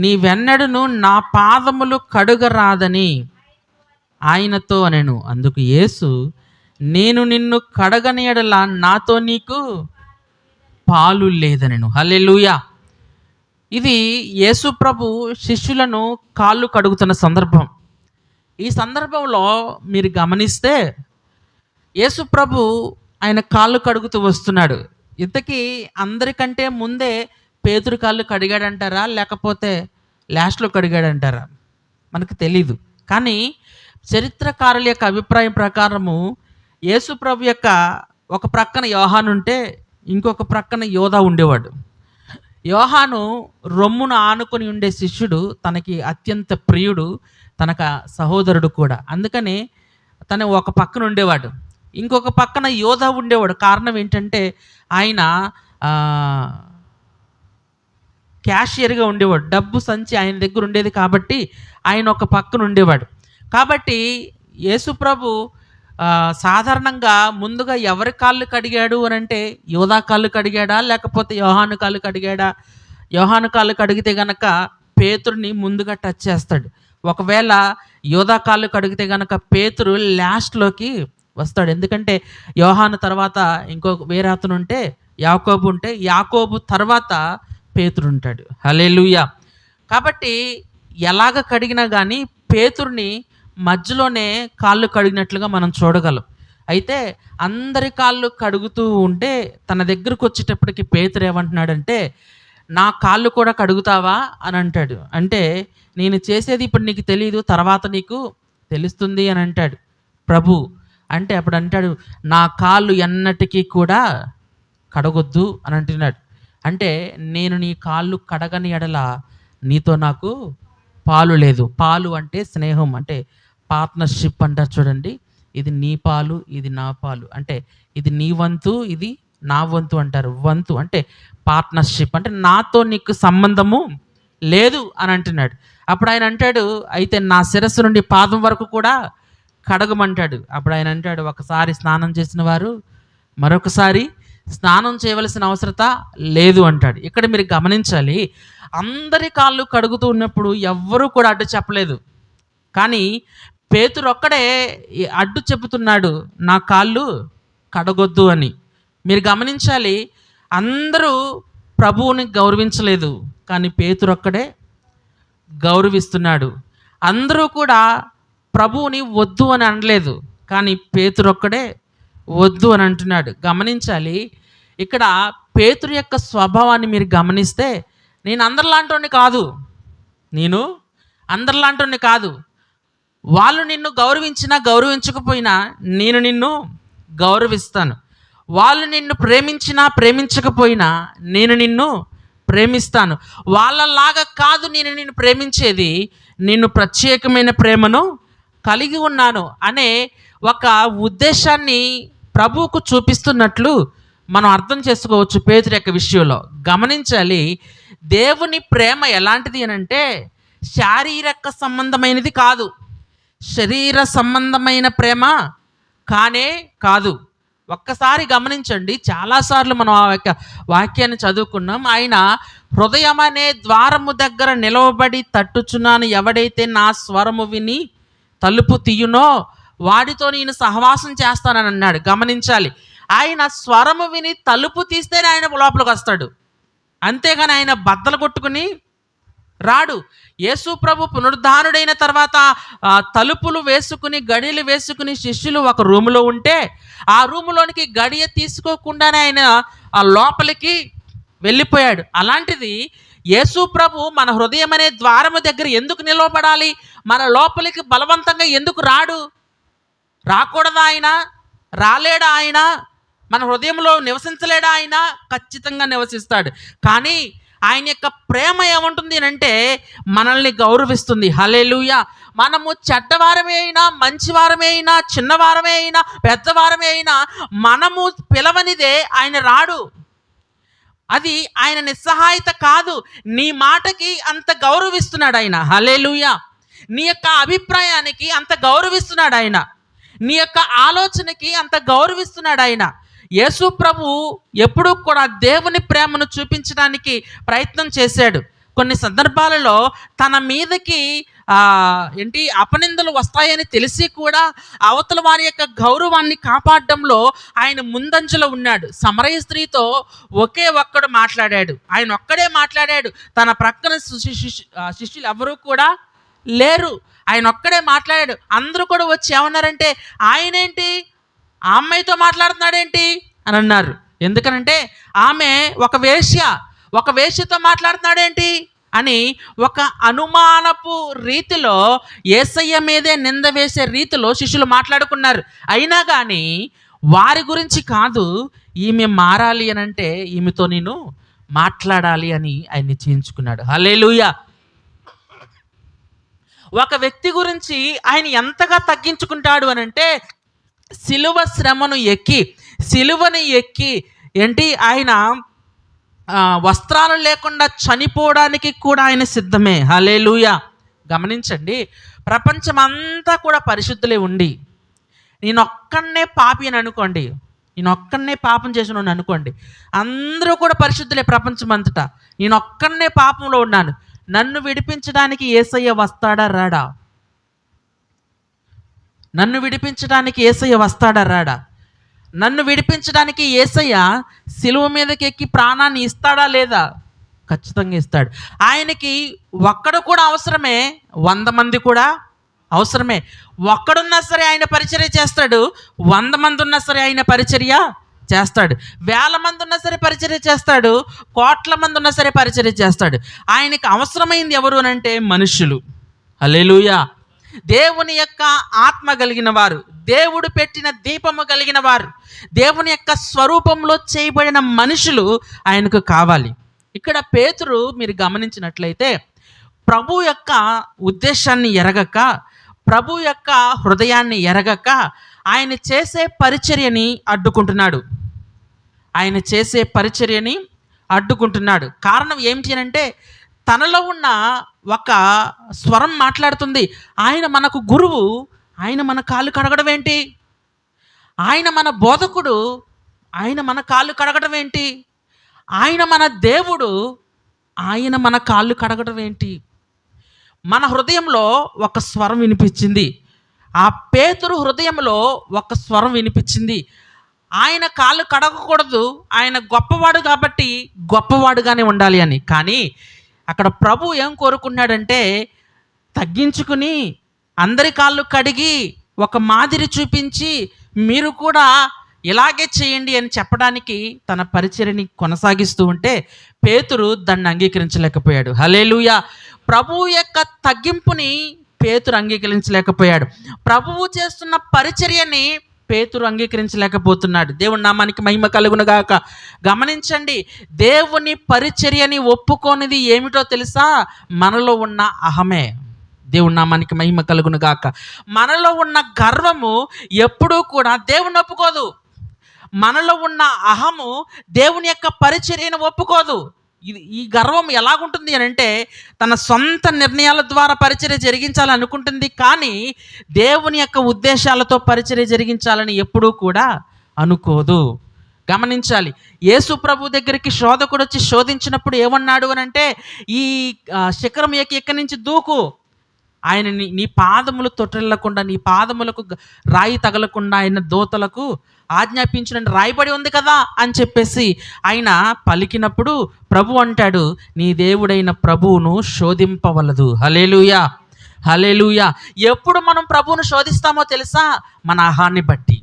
నీవెన్నడను నా పాదములు కడుగరాదని ఆయనతో అనెను. అందుకు యేసు, నేను నిన్ను కడగని యెడల నాతో నీకు పాలు లేదనెను. హల్లెలూయా. ఇది యేసు ప్రభు శిష్యులను కాళ్ళు కడుగుతున్న సందర్భం. ఈ సందర్భంలో మీరు గమనిస్తే యేసు ప్రభు ఆయన కాళ్ళు కడుగుతూ వస్తున్నాడు. ఇంతకీ అందరికంటే ముందే పేతురు కాళ్ళు కడిగాడంటారా, లేకపోతే లాస్ట్లో కడిగాడంటారా మనకు తెలీదు. కానీ చరిత్రకారుల యొక్క అభిప్రాయం ప్రకారము యేసు ప్రభు యొక్క ఒక ప్రక్కన యోహాను ఉంటే ఇంకొక ప్రక్కన యోధా ఉండేవాడు. యోహాను రొమ్మును ఆనుకొని ఉండే శిష్యుడు, తనకి అత్యంత ప్రియుడు, తనకు సహోదరుడు కూడా. అందుకని తను ఒక పక్కన ఉండేవాడు, ఇంకొక పక్కన యోధా ఉండేవాడు. కారణం ఏంటంటే ఆయన క్యాషియర్గా ఉండేవాడు, డబ్బు సంచి ఆయన దగ్గర ఉండేది కాబట్టి ఆయన ఒక పక్కన ఉండేవాడు. కాబట్టి యేసు ప్రభు సాధారణంగా ముందుగా ఎవరి కాళ్ళు కడిగాడు అని అంటే, యోధా కాళ్ళు కడిగాడా లేకపోతే యోహాను కాళ్ళు కడిగాడా? యోహాను కాళ్ళు కడిగితే గనక పేతురుని ముందుగా టచ్ చేస్తాడు. ఒకవేళ యోధా కాళ్ళు కడిగితే గనక పేతురు లాస్ట్లోకి వస్తాడు. ఎందుకంటే యోహాను తర్వాత వేరే అతను ఉంటే యాకోబు ఉంటే, యాకోబు తర్వాత పేతురు ఉంటాడు. హల్లెలూయా. కాబట్టి ఎలాగ కడిగినా కానీ పేతురుని మధ్యలోనే కాళ్ళు కడిగినట్లుగా మనం చూడగలం. అయితే అందరి కాళ్ళు కడుగుతూ ఉంటే తన దగ్గరకు వచ్చేటప్పటికి పేతురు ఏమంటున్నాడంటే, నా కాళ్ళు కూడా కడుగుతావా అని అంటాడు. అంటే నేను చేసేది ఇప్పుడు నీకు తెలియదు, తర్వాత నీకు తెలుస్తుంది అని అంటాడు ప్రభు. అంటే అప్పుడు అంటాడు, నా కాళ్ళు ఎన్నటికీ కూడా కడగొద్దు అని అంటున్నాడు. అంటే నేను నీ కాళ్ళు కడగని ఎడల నీతో నాకు పాలు లేదు. పాలు అంటే స్నేహం, అంటే పార్ట్నర్షిప్ అంటారు చూడండి. ఇది నీ పాలు, ఇది నా పాలు, అంటే ఇది నీ వంతు, ఇది నా వంతు అంటారు. వంతు అంటే పార్ట్నర్షిప్, అంటే నాతో నీకు సంబంధము లేదు అని అంటున్నాడు. అప్పుడు ఆయన అంటాడు, అయితే నా శిరస్సు నుండి పాదం వరకు కూడా కడగమంటాడు. అప్పుడు ఆయన అంటాడు, ఒకసారి స్నానం చేసిన వారు మరొకసారి స్నానం చేయవలసిన అవసరత లేదు అంటాడు. ఇక్కడ మీరు గమనించాలి, అందరి కాళ్ళు కడుగుతూ ఉన్నప్పుడు ఎవ్వరూ కూడా అడ్డు చెప్పలేదు. కానీ పేతురు ఒక్కడే అడ్డు చెబుతున్నాడు, నా కాళ్ళు కడగొద్దు అని. మీరు గమనించాలి, అందరూ ప్రభువుని గౌరవించలేదు, కానీ పేతురు ఒక్కడే గౌరవిస్తున్నాడు. అందరూ కూడా ప్రభువుని వద్దు అని అనలేదు, కానీ పేతురు ఒక్కడే వద్దు అని అంటున్నాడు. గమనించాలి, ఇక్కడ పేతురు యొక్క స్వభావాన్ని మీరు గమనిస్తే, నేను అందరిలాంటి కాదు, నేను అందరిలాంటి కాదు, వాళ్ళు నిన్ను గౌరవించినా గౌరవించకపోయినా నేను నిన్ను గౌరవిస్తాను, వాళ్ళు నిన్ను ప్రేమించినా ప్రేమించకపోయినా నేను నిన్ను ప్రేమిస్తాను, వాళ్ళలాగా కాదు నేను నిన్ను ప్రేమించేది, నిన్ను ప్రత్యేకమైన ప్రేమను కలిగి ఉన్నాను అనే ఒక ఉద్దేశాన్ని ప్రభువుకు చూపిస్తున్నట్లు మనం అర్థం చేసుకోవచ్చు పేతురు యొక్క విషయంలో. గమనించాలి, దేవుని ప్రేమ ఎలాంటిది అని అంటే శారీరక సంబంధమైనది కాదు, శరీర సంబంధమైన ప్రేమ కానే కాదు. ఒక్కసారి గమనించండి, చాలాసార్లు మనం ఆ యొక్క వాక్యాన్ని చదువుకున్నాం. ఆయన హృదయం అనే ద్వారము దగ్గర నిలవబడి తట్టుచున్నాను, ఎవడైతే నా స్వరము విని తలుపు తీయునో వాడితో నేను సహవాసం చేస్తానని అన్నాడు. గమనించాలి, ఆయన స్వరము విని తలుపు తీస్తేనే ఆయన లోపలికి వస్తాడు, అంతేగాని ఆయన బద్దలు కొట్టుకుని రాడు. యేసు ప్రభు పునరుద్ధానుడైన తర్వాత తలుపులు వేసుకుని గడియలు వేసుకుని శిష్యులు ఒక రూములో ఉంటే ఆ రూములోనికి గడియ తీసుకోకుండానే ఆయన ఆ లోపలికి వెళ్ళిపోయాడు. అలాంటిది యేసు ప్రభు మన హృదయం అనే ద్వారము దగ్గర ఎందుకు నిలవబడాలి? మన లోపలికి బలవంతంగా ఎందుకు రాడు? రాకూడదా ఆయన? రాలేడా ఆయన? మన హృదయంలో నివసించలేడా ఆయన? ఖచ్చితంగా నివసిస్తాడు. కానీ ఆయన యొక్క ప్రేమ ఏముంటుంది అంటే మనల్ని గౌరవిస్తుంది. హల్లెలూయా. మనము చెడ్డవారమే అయినా, మంచివారమే అయినా, చిన్నవారమే అయినా, పెద్దవారమే అయినా, మనము పిలవనిదే ఆయన రాడు. అది ఆయన నిస్సహాయత కాదు, నీ మాటకి అంత గౌరవిస్తున్నాడు ఆయన. హల్లెలూయా. నీ యొక్క అభిప్రాయానికి అంత గౌరవిస్తున్నాడు ఆయన, నీ యొక్క ఆలోచనకి అంత గౌరవిస్తున్నాడు ఆయన. యేసు ప్రభు ఎప్పుడూ కూడా దేవుని ప్రేమను చూపించడానికి ప్రయత్నం చేశాడు. కొన్ని సందర్భాలలో తన మీదకి అపనిందలు వస్తాయని తెలిసి కూడా అవతల వారి యొక్క గౌరవాన్ని కాపాడడంలో ఆయన ముందంజలో ఉన్నాడు. సమరయ స్త్రీతో ఒకే ఒక్కడు మాట్లాడాడు, ఆయన ఒక్కడే మాట్లాడాడు. తన ప్రక్కన శిష్యులు ఎవరూ కూడా లేరు, ఆయన ఒక్కడే మాట్లాడాడు. అందరూ కూడా వచ్చి ఏమన్నారంటే, ఆయనేంటి ఆ అమ్మాయితో మాట్లాడుతున్నాడేంటి అని అన్నారు. ఎందుకనంటే ఆమె ఒక వేశ్యతో మాట్లాడుతున్నాడేంటి అని ఒక అనుమానపు రీతిలో యేసయ్య మీదే నింద వేసే రీతిలో శిష్యులు మాట్లాడుకున్నారు. అయినా కానీ వారి గురించి కాదు, ఈమె మారాలి అని అంటే ఈమెతో నేను మాట్లాడాలి అని ఆయన నిశ్చయించుకున్నాడు. హల్లెలూయా. ఒక వ్యక్తి గురించి ఆయన ఎంతగా తగ్గించుకుంటాడు అని అంటే సిలువని ఎక్కి ఆయన వస్త్రాలు లేకుండా చనిపోవడానికి కూడా ఆయన సిద్ధమే. హల్లెలూయా. గమనించండి, ప్రపంచం అంతా కూడా పరిశుద్ధులే ఉండి నేనొక్కనే పాపి అని అనుకోండి, నేనొక్కనే పాపం చేసిన అనుకోండి, అందరూ కూడా పరిశుద్ధులే ప్రపంచం అంతటా, నేనొక్కనే పాపంలో ఉన్నాను, నన్ను విడిపించడానికి యేసయ్య వస్తాడా రాడా? నన్ను విడిపించడానికి యేసయ్య వస్తాడా రాడా? నన్ను విడిపించడానికి యేసయ్య సిలువ మీదకి ఎక్కి ప్రాణాన్ని ఇస్తాడా లేదా? ఖచ్చితంగా ఇస్తాడు. ఆయనకి ఒక్కడు కూడా అవసరమే, 100 మంది కూడా అవసరమే. ఒక్కడున్నా సరే ఆయన పరిచర్య చేస్తాడు, 100 మంది ఉన్నా సరే ఆయన పరిచర్య చేస్తాడు, 1000 మంది ఉన్నా సరే పరిచర్య చేస్తాడు, కోట్ల మంది ఉన్నా సరే పరిచర్య చేస్తాడు. ఆయనకి అవసరమైంది ఎవరు అని అంటే మనుషులు. హల్లెలూయా. దేవుని యొక్క ఆత్మ కలిగిన వారు, దేవుడు పెట్టిన దీపము కలిగిన వారు, దేవుని యొక్క స్వరూపంలో చేయబడిన మనుషులు ఆయనకు కావాలి. ఇక్కడ పేతురు మీరు గమనించినట్లయితే ప్రభు యొక్క ఉద్దేశాన్ని ఎరగక, ప్రభు యొక్క హృదయాన్ని ఎరగక ఆయన చేసే పరిచర్యని అడ్డుకుంటున్నాడు. కారణం ఏమిటి అంటే తనలో ఉన్న ఒక స్వరం మాట్లాడుతుంది, ఆయన మనకు గురువు, ఆయన మన కాళ్ళు కడగడం ఏంటి? ఆయన మన బోధకుడు, ఆయన మన కాళ్ళు కడగడం ఏంటి? ఆయన మన దేవుడు, ఆయన మన కాళ్ళు కడగడం ఏంటి? మన హృదయంలో ఒక స్వరం వినిపించింది. ఆ పేతురు హృదయంలో ఒక స్వరం వినిపించింది. ఆయన కాళ్ళు కడగకూడదు, ఆయన గొప్పవాడు కాబట్టి గొప్పవాడుగానే ఉండాలి అని. కానీ అక్కడ ప్రభు ఏం కోరుకున్నాడంటే, తగ్గించుకుని అందరి కాళ్ళు కడిగి ఒక మాదిరి చూపించి మీరు కూడా ఇలాగే చేయండి అని చెప్పడానికి తన పరిచర్యని కొనసాగిస్తూ ఉంటే పేతురు దాన్ని అంగీకరించలేకపోయాడు. హల్లెలూయా. ప్రభువు యొక్క తగ్గింపుని పేతురు అంగీకరించలేకపోయాడు. ప్రభువు చేస్తున్న పరిచర్యని పేతురు అంగీకరించలేకపోతున్నాడు. దేవుని నామానికి మహిమ కలుగును గాక. గమనించండి, దేవుని పరిచర్యని ఒప్పుకోనిది ఏమిటో తెలుసా? మనలో ఉన్న అహమే. దేవుని నామానికి మహిమ కలుగును గాక. మనలో ఉన్న గర్వము ఎప్పుడూ కూడా దేవుని ఒప్పుకోదు. మనలో ఉన్న అహము దేవుని యొక్క పరిచర్యను ఒప్పుకోదు. ఈ గర్వం ఎలాగుంటుంది అని అంటే, తన సొంత నిర్ణయాల ద్వారా పరిచర్య జరిగించాలనుకుంటుంది, కానీ దేవుని యొక్క ఉద్దేశాలతో పరిచర్య జరిగించాలని ఎప్పుడూ కూడా అనుకోదు. గమనించాలి. యేసు ప్రభు దగ్గరికి శోధకుడు వచ్చి శోధించినప్పుడు ఏమన్నాడు అని అంటే, ఈ శిఖరం ఎక్కడి నుంచి దూకు, ఆయన నీ పాదములు తొట్టిల్లకుండా, నీ పాదములకు రాయి తగలకుండా ఆయన దూతలకు ఆజ్ఞాపించిన రాయబడి ఉంది కదా అని చెప్పేసి ఆయన పలికినప్పుడు ప్రభు అంటాడు, నీ దేవుడైన ప్రభువును శోధింపవలదు. హల్లెలూయా, హల్లెలూయా. ఎప్పుడు మనం ప్రభువును శోధిస్తామో తెలుసా? మన అహాన్ని బట్టి.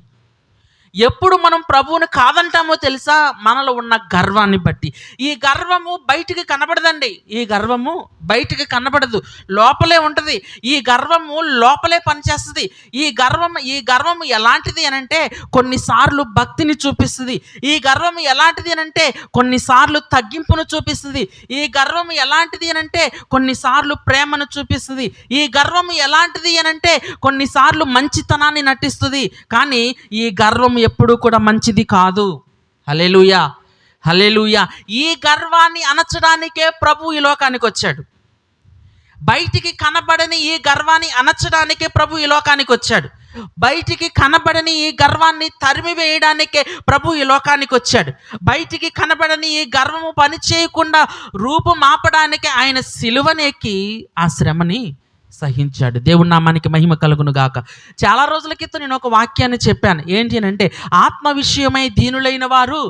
ఎప్పుడు మనం ప్రభువుని కాదంటామో తెలుసా? మనలో ఉన్న గర్వాన్ని బట్టి. ఈ గర్వము బయటికి కనబడదండి. ఈ గర్వము బయటికి కనబడదు, లోపలే ఉంటుంది. ఈ గర్వము లోపలే పనిచేస్తుంది. ఈ గర్వము ఎలాంటిది అని అంటే, కొన్నిసార్లు భక్తిని చూపిస్తుంది. ఈ గర్వము ఎలాంటిది అని అంటే, కొన్నిసార్లు తగ్గింపును చూపిస్తుంది. ఈ గర్వము ఎలాంటిది అని అంటే, కొన్నిసార్లు ప్రేమను చూపిస్తుంది. ఈ గర్వము ఎలాంటిది అని అంటే, కొన్నిసార్లు మంచితనాన్ని నటిస్తుంది. కానీ ఈ గర్వం ఎప్పుడూ కూడా మంచిది కాదు. హల్లెలూయా, హల్లెలూయా. ఈ గర్వాన్ని అణచడానికే ప్రభు ఈ లోకానికి వచ్చాడు. బయటికి కనబడని ఈ గర్వాన్ని అణచడానికే ప్రభు ఈ లోకానికి వచ్చాడు. బయటికి కనబడని ఈ గర్వాన్ని తరిమి వేయడానికే ప్రభు ఈ లోకానికి వచ్చాడు. బయటికి కనబడని ఈ గర్వము పని చేయకుండా రూపుమాపడానికే ఆయన సిలువనెక్కి ఆ శ్రమని సహించాడు. దేవుని నామానికి మహిమ కలుగును గాక. చాలా రోజుల క్రితం నేను ఒక వాక్యాన్ని చెప్పాను. ఏంటి అని అంటే, ఆత్మ విషయమై దీనులైన వారు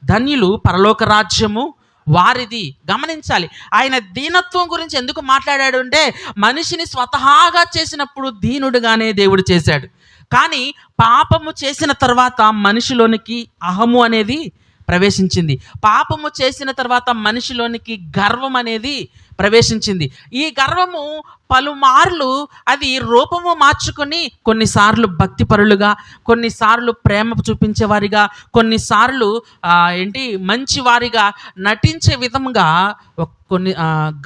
ధన్యులు, పరలోక రాజ్యము వారిది. గమనించాలి, ఆయన దీనత్వం గురించి ఎందుకు మాట్లాడాడు అంటే, మనిషిని స్వతహాగా చేసినప్పుడు దీనుడుగానే దేవుడు చేశాడు. కానీ పాపము చేసిన తర్వాత మనిషిలోనికి అహము అనేది ప్రవేశించింది. పాపము చేసిన తర్వాత మనిషిలోనికి గర్వం అనేది ప్రవేశించింది. ఈ గర్వము పలుమార్లు అది రూపము మార్చుకొని, కొన్నిసార్లు భక్తిపరులుగా, కొన్నిసార్లు ప్రేమ చూపించేవారిగా, కొన్నిసార్లు మంచివారిగా నటించే విధంగా కొన్ని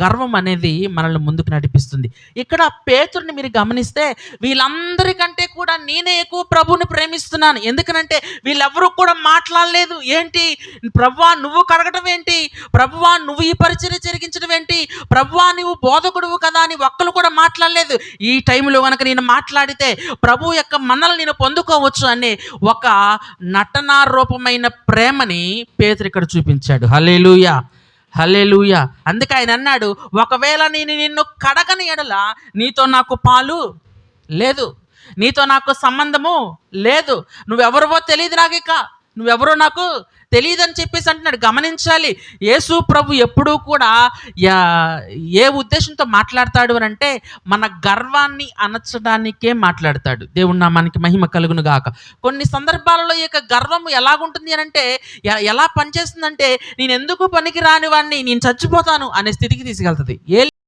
గర్వం అనేది మనల్ని ముందుకు నడిపిస్తుంది. ఇక్కడ పేతురుని మీరు గమనిస్తే, వీళ్ళందరికంటే కూడా నేనే ఎక్కువ ప్రభువుని ప్రేమిస్తున్నాను. ఎందుకనంటే వీళ్ళెవరూ కూడా మాట్లాడలేదు. ఏంటి ప్రభువా నువ్వు కడగటం ఏంటి, ప్రభువా నువ్వు ఈ పరిచర్య జరిగించడం ఏంటి, ప్రభువా నువ్వు బోధకుడువు కదా అని ఒక్కరు కూడా మాట్లాడలేదు. ఈ టైంలో కనుక నేను మాట్లాడితే ప్రభు యొక్క మనల్ని నేను పొందుకోవచ్చు అనే ఒక నటనారూపమైన ప్రేమని పేతురు ఇక్కడ చూపించాడు. హల్లెలూయా, హల్లెలూయా. అందుకే ఆయన అన్నాడు, ఒకవేళ నేను నిన్ను కడగని ఎడల నీతో నాకు పాలు లేదు, నీతో నాకు సంబంధము లేదు, నువ్వెవరవో తెలియదు, నువ్వెవరో నాకు తెలియదని చెప్పేసి అంటున్నాడు. గమనించాలి, యేసు ప్రభు ఎప్పుడూ కూడా ఏ ఉద్దేశంతో మాట్లాడతాడు అని అంటే, మన గర్వాన్ని అణచడానికే మాట్లాడతాడు. దేవుని నామానికి మహిమ కలుగును గాక. కొన్ని సందర్భాలలో ఈ యొక్క గర్వం ఎలాగుంటుంది అని అంటే, ఎలా పనిచేస్తుందంటే, నేను ఎందుకు పనికి రాని వాడిని, నేను చచ్చిపోతాను అనే స్థితికి తీసుకెళ్తుంది.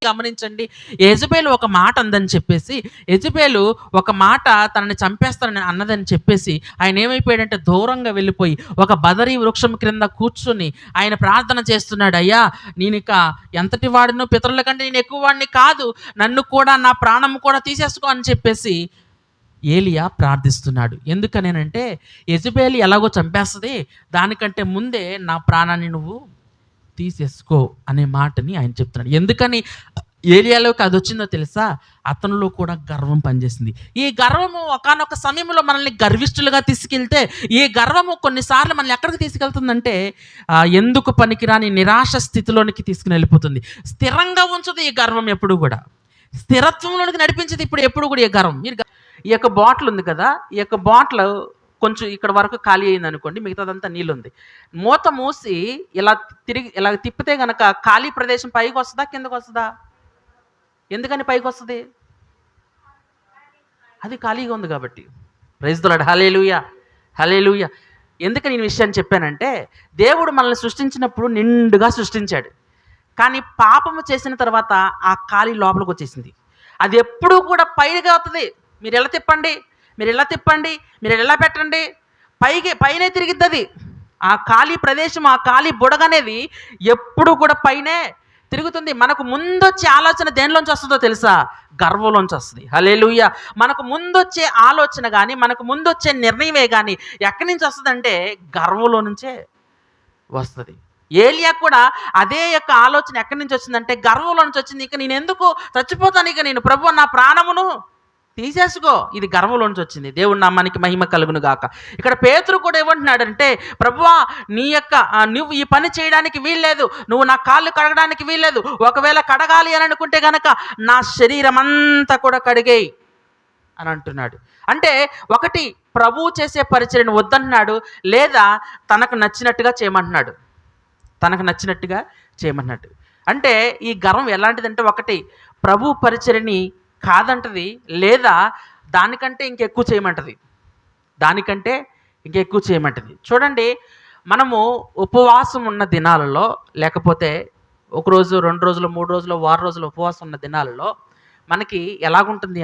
గమనించండి, యెజబెలు ఒక మాట అందని చెప్పేసి, యెజబెలు ఒక మాట తనని చంపేస్తానని అన్నదని చెప్పేసి ఆయన ఏమైపోయాడంటే దూరంగా వెళ్ళిపోయి ఒక బదరీ వృక్షం క్రింద కూర్చుని ఆయన ప్రార్థన చేస్తున్నాడు. అయ్యా, నేను ఇక ఎంతటి వాడినో, పితరుల కంటే నేను ఎక్కువ వాడిని కాదు, నన్ను కూడా నా ప్రాణం కూడా తీసేసుకో అని చెప్పేసి ఏలియా ప్రార్థిస్తున్నాడు. ఎందుకనేనంటే, యెజబెలు ఎలాగో చంపేస్తుంది, దానికంటే ముందే నా ప్రాణాన్ని నువ్వు తీసేసుకో అనే మాటని ఆయన చెప్తున్నాడు. ఎందుకని ఏలియాలోకి అది వచ్చిందో తెలుసా? అతనిలో కూడా గర్వం పనిచేసింది. ఈ గర్వము ఒకానొక సమయంలో మనల్ని గర్విష్ఠులుగా తీసుకెళ్తే, ఈ గర్వము కొన్నిసార్లు మనల్ని ఎక్కడికి తీసుకెళ్తుందంటే ఎందుకు పనికిరాని నిరాశ స్థితిలోనికి తీసుకుని వెళ్ళిపోతుంది. స్థిరంగా ఉంచదు ఈ గర్వం ఎప్పుడు కూడా. స్థిరత్వంలోనికి నడిపించేది ఇప్పుడు ఎప్పుడు కూడా ఈ గర్వం. ఈ యొక్క బాటిల్ ఉంది కదా, ఈ యొక్క బాటిల్ కొంచెం ఇక్కడ వరకు ఖాళీ అయింది అనుకోండి, మిగతాదంతా నీళ్ళు ఉంది. మూత మూసి ఇలా తిరిగి ఇలా తిప్పితే గనక ఖాళీ ప్రదేశం పైకి వస్తుందా, కిందకు వస్తుందా? ఎందుకని పైకి వస్తుంది? అది ఖాళీగా ఉంది కాబట్టి. Praise the lord. Hallelujah, hallelujah. ఎందుకని ఈ విషయాన్ని చెప్పానంటే, దేవుడు మనల్ని సృష్టించినప్పుడు నిండుగా సృష్టించాడు. కానీ పాపము చేసిన తర్వాత ఆ ఖాళీ లోపలికి వచ్చేసింది. అది ఎప్పుడూ కూడా పైగా అవుతుంది. మీరు ఎలా తిప్పండి, మీరు ఎలా తిప్పండి, మీరు ఎలా పెట్టండి, పైనే తిరిగిద్ది అది. ఆ ఖాళీ ప్రదేశం, ఆ ఖాళీ బుడగనేది ఎప్పుడు కూడా పైనే తిరుగుతుంది. మనకు ముందొచ్చే ఆలోచన దేనిలోంచి వస్తుందో తెలుసా? గర్వంలోంచి వస్తుంది. హల్లెలూయా. మనకు ముందొచ్చే ఆలోచన కానీ, మనకు ముందొచ్చే నిర్ణయమే కానీ ఎక్కడి నుంచి వస్తుందంటే గర్వంలో నుంచే వస్తుంది. ఏలియా కూడా అదే యొక్క ఆలోచన ఎక్కడి నుంచి వచ్చిందంటే గర్వంలో నుంచి వచ్చింది. ఇక నేను ఎందుకు చచ్చిపోతాను, ఇక నేను ప్రభు నా ప్రాణమును తీసేసుకో. ఇది గర్వంలోంచి వచ్చింది. దేవుడి నామానికి మహిమ కలుగును గాక. ఇక్కడ పేతురు కూడా ఏమంటున్నాడంటే, ప్రభువా నువ్వు ఈ పని చేయడానికి వీల్లేదు, నువ్వు నా కాళ్ళు కడగడానికి వీల్లేదు. ఒకవేళ కడగాలి అని అనుకుంటే గనక నా శరీరం అంతా కూడా కడిగేయి అని అంటున్నాడు. అంటే ఒకటి ప్రభువు చేసే పరిచర్యను వద్దంటున్నాడు, లేదా తనకు నచ్చినట్టుగా చేయమంటున్నాడు. తనకు నచ్చినట్టుగా చేయమన్నట్టు. అంటే ఈ గర్వం ఎలాంటిదంటే, ఒకటి ప్రభు పరిచర్యని కాదంటది, లేదా దానికంటే ఇంకెక్కువ చేయమంటది. దానికంటే ఇంకెక్కువ చేయమంటది. చూడండి, మనము ఉపవాసం ఉన్న దినాలలో, లేకపోతే ఒక రోజు, 2 రోజులు, 3 రోజులు, వారం రోజులు ఉపవాసం ఉన్న దినాలలో మనకి ఎలాగుంటుంది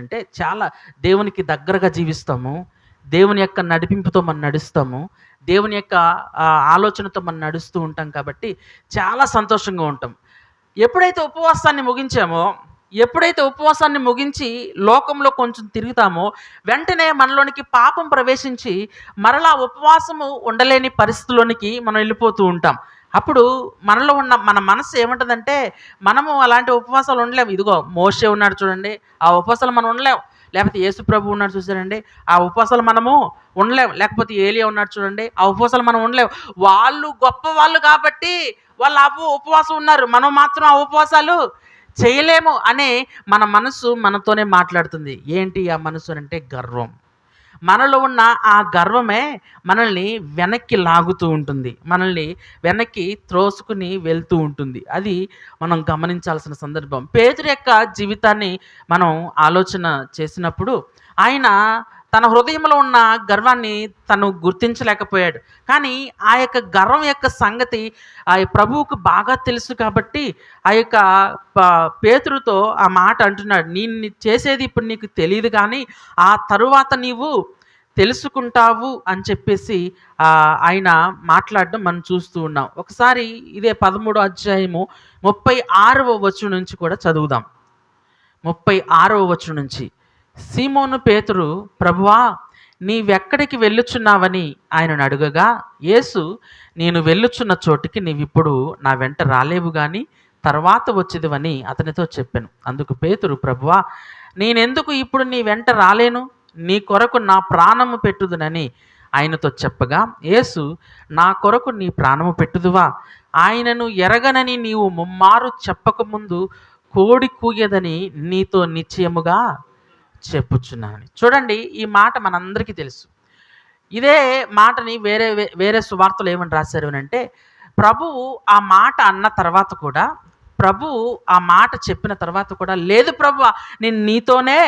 అంటే చాలా దేవునికి దగ్గరగా జీవిస్తాము. దేవుని యొక్క నడిపింపుతో మనం నడుస్తాము. దేవుని యొక్క ఆలోచనతో మనం నడుస్తూ ఉంటాం కాబట్టి చాలా సంతోషంగా ఉంటాం. ఎప్పుడైతే ఉపవాసాన్ని ముగించి లోకంలో కొంచెం తిరుగుతామో, వెంటనే మనలోనికి పాపం ప్రవేశించి మరలా ఉపవాసము ఉండలేని పరిస్థితిలోనికి మనం వెళ్ళిపోతూ ఉంటాం. అప్పుడు మనలో ఉన్న మన మనసు ఏమంటుందంటే, మనము అలాంటి ఉపవాసాలు ఉండలేము. ఇదిగో మోషే ఉన్నాడు చూడండి, ఆ ఉపవాసాలు మనం ఉండలేము. లేకపోతే యేసు ప్రభు ఉన్నాడు చూసారండి, ఆ ఉపవాసాలు మనము ఉండలేము. లేకపోతే ఏలియా ఉన్నాడు చూడండి, ఆ ఉపవాసాలు మనం ఉండలేము. వాళ్ళు గొప్ప వాళ్ళు కాబట్టి వాళ్ళు ఉపవాసం ఉన్నారు, మనం మాత్రం ఆ ఉపవాసాలు చేయలేము అనే మన మనసు మనతోనే మాట్లాడుతుంది. ఏంటి ఆ మనసు అంటే గర్వం. మనలో ఉన్న ఆ గర్వమే మనల్ని వెనక్కి లాగుతూ ఉంటుంది, మనల్ని వెనక్కి త్రోసుకుని వెళ్తూ ఉంటుంది. అది మనం గమనించాల్సిన సందర్భం. పేతురు యొక్క జీవితాన్ని మనం ఆలోచన చేసినప్పుడు ఆయన తన హృదయంలో ఉన్న గర్వాన్ని తను గుర్తించలేకపోయాడు. కానీ ఆ యొక్క గర్వం యొక్క సంగతి ఆ ప్రభువుకు బాగా తెలుసు కాబట్టి ఆ యొక్క పేతురుతో ఆ మాట అంటున్నాడు, నేను చేసేది ఇప్పుడు నీకు తెలియదు, కానీ ఆ తరువాత నీవు తెలుసుకుంటావు అని చెప్పేసి ఆయన మాట్లాడడం మనం చూస్తూ ఉన్నాం. ఒకసారి ఇదే 13వ అధ్యాయము 36వ వచనం నుంచి కూడా చదువుదాం. 36వ వచనం నుంచి. సీమోను పేతురు, ప్రభువా నీవెక్కడికి వెళ్ళుచున్నావని ఆయనను అడుగగా, యేసు, నేను వెళ్ళుచున్న చోటికి నీవిప్పుడు నా వెంట రాలేవు, కానీ తర్వాత వచ్చేదివని అతనితో చెప్పాను. అందుకు పేతురు, ప్రభువా నేనెందుకు ఇప్పుడు నీ వెంట రాలేను, నీ కొరకు నా ప్రాణము పెట్టుదునని ఆయనతో చెప్పగా, యేసు, నా కొరకు నీ ప్రాణము పెట్టుదువా? ఆయనను ఎరగనని నీవు ముమ్మారు చెప్పకముందు కోడి కూయదని నీతో నిశ్చయముగా చెప్పుచున్నాను. చూడండి, ఈ మాట మనందరికీ తెలుసు. ఇదే మాటని వేరే సువార్తలు ఏమని రాశారు అంటే, ప్రభువు ఆ మాట అన్న తర్వాత కూడా, ప్రభువు ఆ మాట చెప్పిన తర్వాత కూడా, లేదు ప్రభువా నేను నీతోనే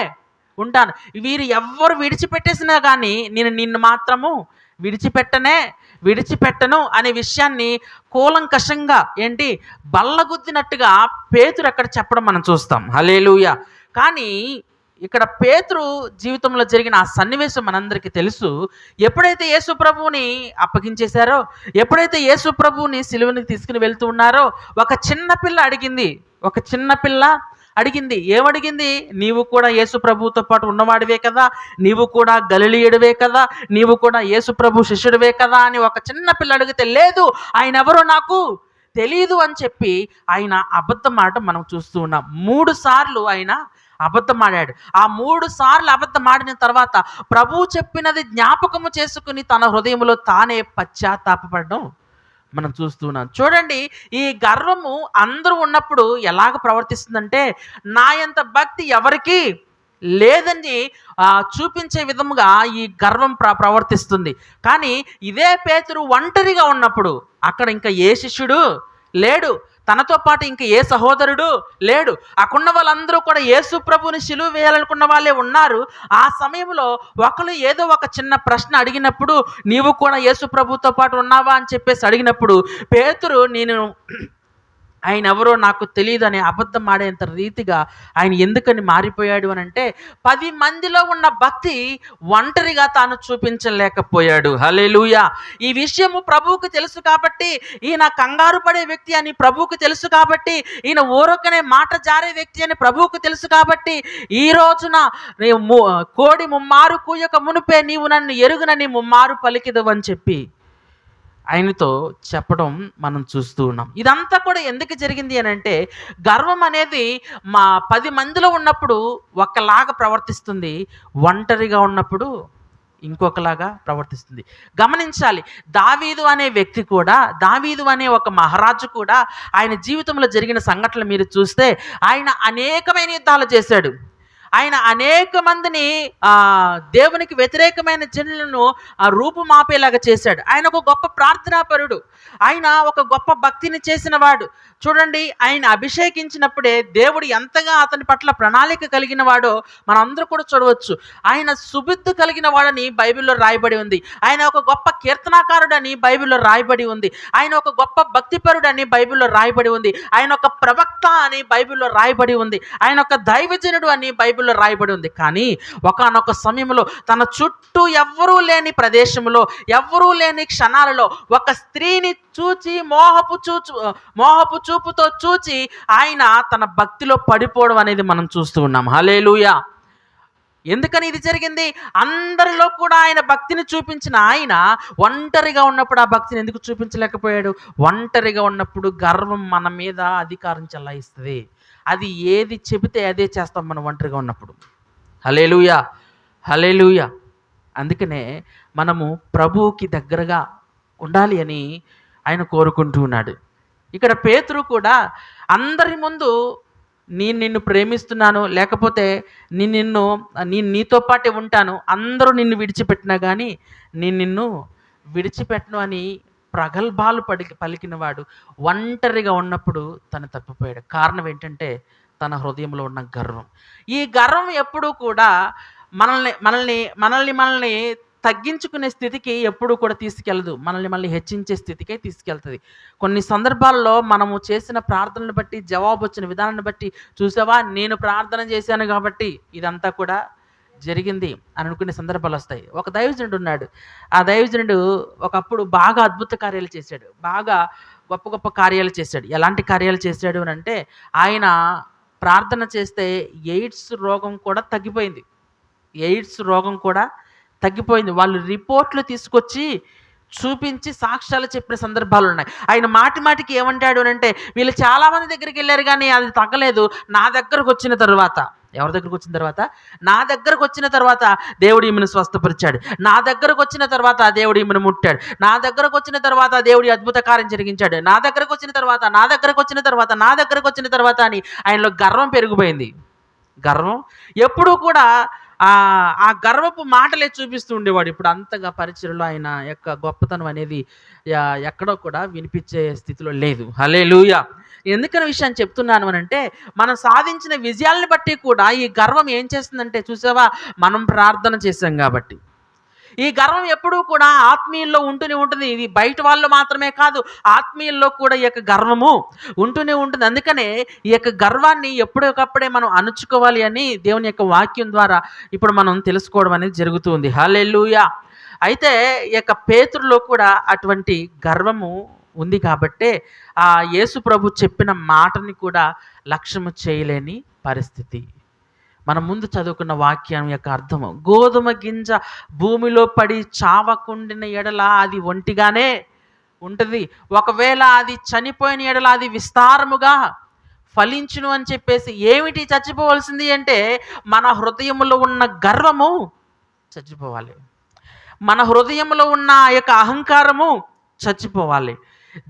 ఉంటాను, వీరు ఎవ్వరు విడిచిపెట్టేసినా కానీ నేను నిన్ను మాత్రము విడిచిపెట్టను అనే విషయాన్ని కూలంకషంగా బల్లగుద్దినట్టుగా పేతురు అక్కడ చెప్పడం మనం చూస్తాం. హల్లెలూయా. కానీ ఇక్కడ పేతురు జీవితంలో జరిగిన ఆ సన్నివేశం మనందరికీ తెలుసు. ఎప్పుడైతే యేసు ప్రభువుని అప్పగించేశారో, ఎప్పుడైతే యేసు ప్రభువుని సిలువనికి తీసుకుని వెళ్తూ ఉన్నారో, ఒక చిన్న పిల్ల అడిగింది. ఏమడిగింది? నీవు కూడా యేసు ప్రభువుతో పాటు ఉన్నవాడివే కదా, నీవు కూడా గలిలయుడివే కదా, నీవు కూడా యేసు ప్రభు శిష్యుడివే కదా అని ఒక చిన్న పిల్ల అడిగితే, లేదు ఆయన ఎవరో నాకు తెలీదు అని చెప్పి ఆయన అబద్ధం ఆడటం మనం చూస్తూ ఉన్నాం. 3 సార్లు ఆయన అబద్ధమాడాడు. ఆ 3 సార్లు అబద్ధమాడిన తర్వాత ప్రభువు చెప్పినది జ్ఞాపకము చేసుకుని తన హృదయంలో తానే పశ్చాత్తాపపడడం మనం చూస్తున్నాం. చూడండి, ఈ గర్వము అందరూ ఉన్నప్పుడు ఎలాగ ప్రవర్తిస్తుందంటే, నా యంత భక్తి ఎవరికీ లేదని చూపించే విధముగా ఈ గర్వం ప్రవర్తిస్తుంది. కానీ ఇదే పేతురు ఒంటరిగా ఉన్నప్పుడు అక్కడ ఇంకా ఏ శిష్యుడు లేడు, తనతో పాటు ఇంకా ఏ సహోదరుడు లేడు. అక్కడున్న వాళ్ళందరూ కూడా యేసు ప్రభుని సిలువ వేయాలనుకున్న వాళ్ళే ఉన్నారు. ఆ సమయంలో ఒకరు ఏదో ఒక చిన్న ప్రశ్న అడిగినప్పుడు, నీవు కూడా యేసు ప్రభుతో పాటు ఉన్నావా అని చెప్పేసి అడిగినప్పుడు పేతురు ఆయన ఎవరో నాకు తెలియదు అనే అబద్ధం ఆడేంత రీతిగా ఆయన ఎందుకని మారిపోయాడు అని అంటే, 10 మందిలో ఉన్న భక్తి ఒంటరిగా తాను చూపించలేకపోయాడు. హల్లెలూయా. ఈ విషయము ప్రభువుకు తెలుసు కాబట్టి, ఈయన కంగారు పడే వ్యక్తి అని ప్రభువుకు తెలుసు కాబట్టి, ఈయన ఊరకనే మాట జారే వ్యక్తి అని ప్రభువుకు తెలుసు కాబట్టి, ఈ రోజున కోడి ముమ్మారు కూయక మునుపే నీవు నన్ను ఎరుగునని ముమ్మారు పలికిదవు అని చెప్పి ఆయనతో చెప్పడం మనం చూస్తూ ఉన్నాం. ఇదంతా కూడా ఎందుకు జరిగింది అని అంటే, గర్వం అనేది 10 మందిలో ఉన్నప్పుడు ఒకలాగా ప్రవర్తిస్తుంది, ఒంటరిగా ఉన్నప్పుడు ఇంకొకలాగా ప్రవర్తిస్తుంది. గమనించాలి, దావీదు అనే వ్యక్తి కూడా, దావీదు అనే ఒక మహారాజు కూడా ఆయన జీవితంలో జరిగిన సంఘటనలు మీరు చూస్తే, ఆయన అనేకమైన యుద్ధాలు చేశాడు. ఆయన అనేక మందిని దేవునికి వ్యతిరేకమైన జనులను రూపుమాపేలాగా చేశాడు. ఆయన ఒక గొప్ప ప్రార్థనాపరుడు, ఆయన ఒక గొప్ప భక్తిని చేసిన వాడు. చూడండి, ఆయన అభిషేకించినప్పుడే దేవుడు ఎంతగా అతని పట్ల ప్రణాళిక కలిగిన వాడో మనందరూ కూడా చూడవచ్చు. ఆయన సుబుద్ధి కలిగిన వాడని బైబిల్లో రాయబడి ఉంది. ఆయన ఒక గొప్ప కీర్తనాకారుడని బైబిల్లో రాయబడి ఉంది. ఆయన ఒక గొప్ప భక్తిపరుడని బైబిల్లో రాయబడి ఉంది. ఆయన ఒక ప్రవక్త అని బైబిల్లో రాయబడి ఉంది. ఆయన ఒక దైవజనుడు అని బైబిల్లో రాయబడి ఉంది. కానీ ఒకానొక సమయంలో తన చుట్టూ ఎవ్వరూ లేని ప్రదేశంలో, ఎవ్వరూ లేని క్షణాలలో ఒక స్త్రీని చూచి మోహపు చూపుతో చూచి ఆయన తన భక్తిలో పడిపోవడం అనేది మనం చూస్తూ ఉన్నాం. హల్లెలూయా. ఎందుకని ఇది జరిగింది? అందరిలో కూడా ఆయన భక్తిని చూపించిన ఆయన ఒంటరిగా ఉన్నప్పుడు ఆ భక్తిని ఎందుకు చూపించలేకపోయాడు? ఒంటరిగా ఉన్నప్పుడు గర్వం మన మీద అధికారం చెలాయిస్తుంది. అది ఏది చెబితే అదే చేస్తాం మనం ఒంటరిగా ఉన్నప్పుడు. హల్లెలూయా, హల్లెలూయా. అందుకనే మనము ప్రభువుకి దగ్గరగా ఉండాలి అని ఆయన కోరుకుంటూ ఉన్నాడు. ఇక్కడ పేతురు కూడా అందరి ముందు నేను నిన్ను ప్రేమిస్తున్నాను, లేకపోతే నేను నీతో పాటే ఉంటాను, అందరూ నిన్ను విడిచిపెట్టినా కానీ నేను నిన్ను విడిచిపెట్టను అని ప్రగల్భాలు పలికినవాడు ఒంటరిగా ఉన్నప్పుడు తను తప్పిపోయాడు. కారణం ఏంటంటే తన హృదయంలో ఉన్న గర్వం. ఈ గర్వం ఎప్పుడూ కూడా మనల్ని తగ్గించుకునే స్థితికి ఎప్పుడూ కూడా తీసుకెళ్ళదు, మనల్ని హెచ్చించే స్థితికే తీసుకెళ్తుంది. కొన్ని సందర్భాల్లో మనము చేసిన ప్రార్థనలు బట్టి, జవాబు వచ్చిన విధానాన్ని బట్టి, చూసావా నేను ప్రార్థన చేశాను కాబట్టి ఇదంతా కూడా జరిగింది అని అనుకునే సందర్భాలు వస్తాయి. ఒక దైవజనుడు ఉన్నాడు. ఆ దైవజనుడు ఒకప్పుడు బాగా అద్భుత కార్యాలు చేశాడు, బాగా గొప్ప గొప్ప కార్యాలు చేశాడు. ఎలాంటి కార్యాలు చేశాడు అని అంటే, ఆయన ప్రార్థన చేస్తే ఎయిడ్స్ రోగం కూడా తగ్గిపోయింది. ఎయిడ్స్ రోగం కూడా తగ్గిపోయింది. వాళ్ళు రిపోర్ట్లు తీసుకొచ్చి చూపించి సాక్ష్యాలు చెప్పిన సందర్భాలు ఉన్నాయి. ఆయన మాటికి ఏమంటాడు అని అంటే, వీళ్ళు చాలామంది దగ్గరికి వెళ్ళారు కానీ అది తగ్గలేదు, నా దగ్గరకు వచ్చిన తర్వాత, ఎవరి దగ్గరకు వచ్చిన తర్వాత? నా దగ్గరకు వచ్చిన తర్వాత దేవుడు ఈమెను స్వస్థపరిచాడు, నా దగ్గరకు వచ్చిన తర్వాత దేవుడు ఈమెను ముట్టాడు, నా దగ్గరకు వచ్చిన తర్వాత దేవుడి అద్భుత కార్యం జరిగించాడు, నా దగ్గరకు వచ్చిన తర్వాత అని ఆయనలో గర్వం పెరిగిపోయింది. గర్వం ఎప్పుడూ కూడా ఆ గర్వపు మాటలే చూపిస్తూ ఉండేవాడు. ఇప్పుడు అంతగా పరిచయలో ఆయన యొక్క గొప్పతనం అనేది ఎక్కడో కూడా వినిపించే స్థితిలో లేదు. హల్లెలూయా. ఎందుకని విషయాన్ని చెప్తున్నాను అని అంటే, మనం సాధించిన విజయాలను బట్టి కూడా ఈ గర్వం ఏం చేస్తుందంటే, చూసావా, మనం ప్రార్థన చేశాం కాబట్టి. ఈ గర్వం ఎప్పుడూ కూడా ఆత్మీయుల్లో ఉంటూనే ఉంటుంది. ఇది బయట వాళ్ళు మాత్రమే కాదు, ఆత్మీయుల్లో కూడా ఈ యొక్క గర్వము ఉంటూనే ఉంటుంది. అందుకనే ఈ యొక్క గర్వాన్ని ఎప్పటికప్పుడే మనం అణుచుకోవాలి అని దేవుని యొక్క వాక్యం ద్వారా ఇప్పుడు మనం తెలుసుకోవడం అనేది జరుగుతుంది. హల్లెలూయా. అయితే ఈ యొక్క పేతురులో కూడా అటువంటి గర్వము ఉంది కాబట్టే యేసు ప్రభు చెప్పిన మాటని కూడా లక్ష్యము చేయలేని పరిస్థితి. మనం ముందు చదువుకున్న వాక్యం యొక్క అర్థము, గోధుమ గింజ భూమిలో పడి చావకుండిన ఎడల అది ఒంటిగానే ఉంటుంది. ఒకవేళ అది చనిపోయిన యెడల అది విస్తారముగా ఫలించును అని చెప్పేసి, ఏమిటి చచ్చిపోవలసింది అంటే మన హృదయములో ఉన్న గర్వము చచ్చిపోవాలి. మన హృదయంలో ఉన్న ఆ యొక్క అహంకారము చచ్చిపోవాలి.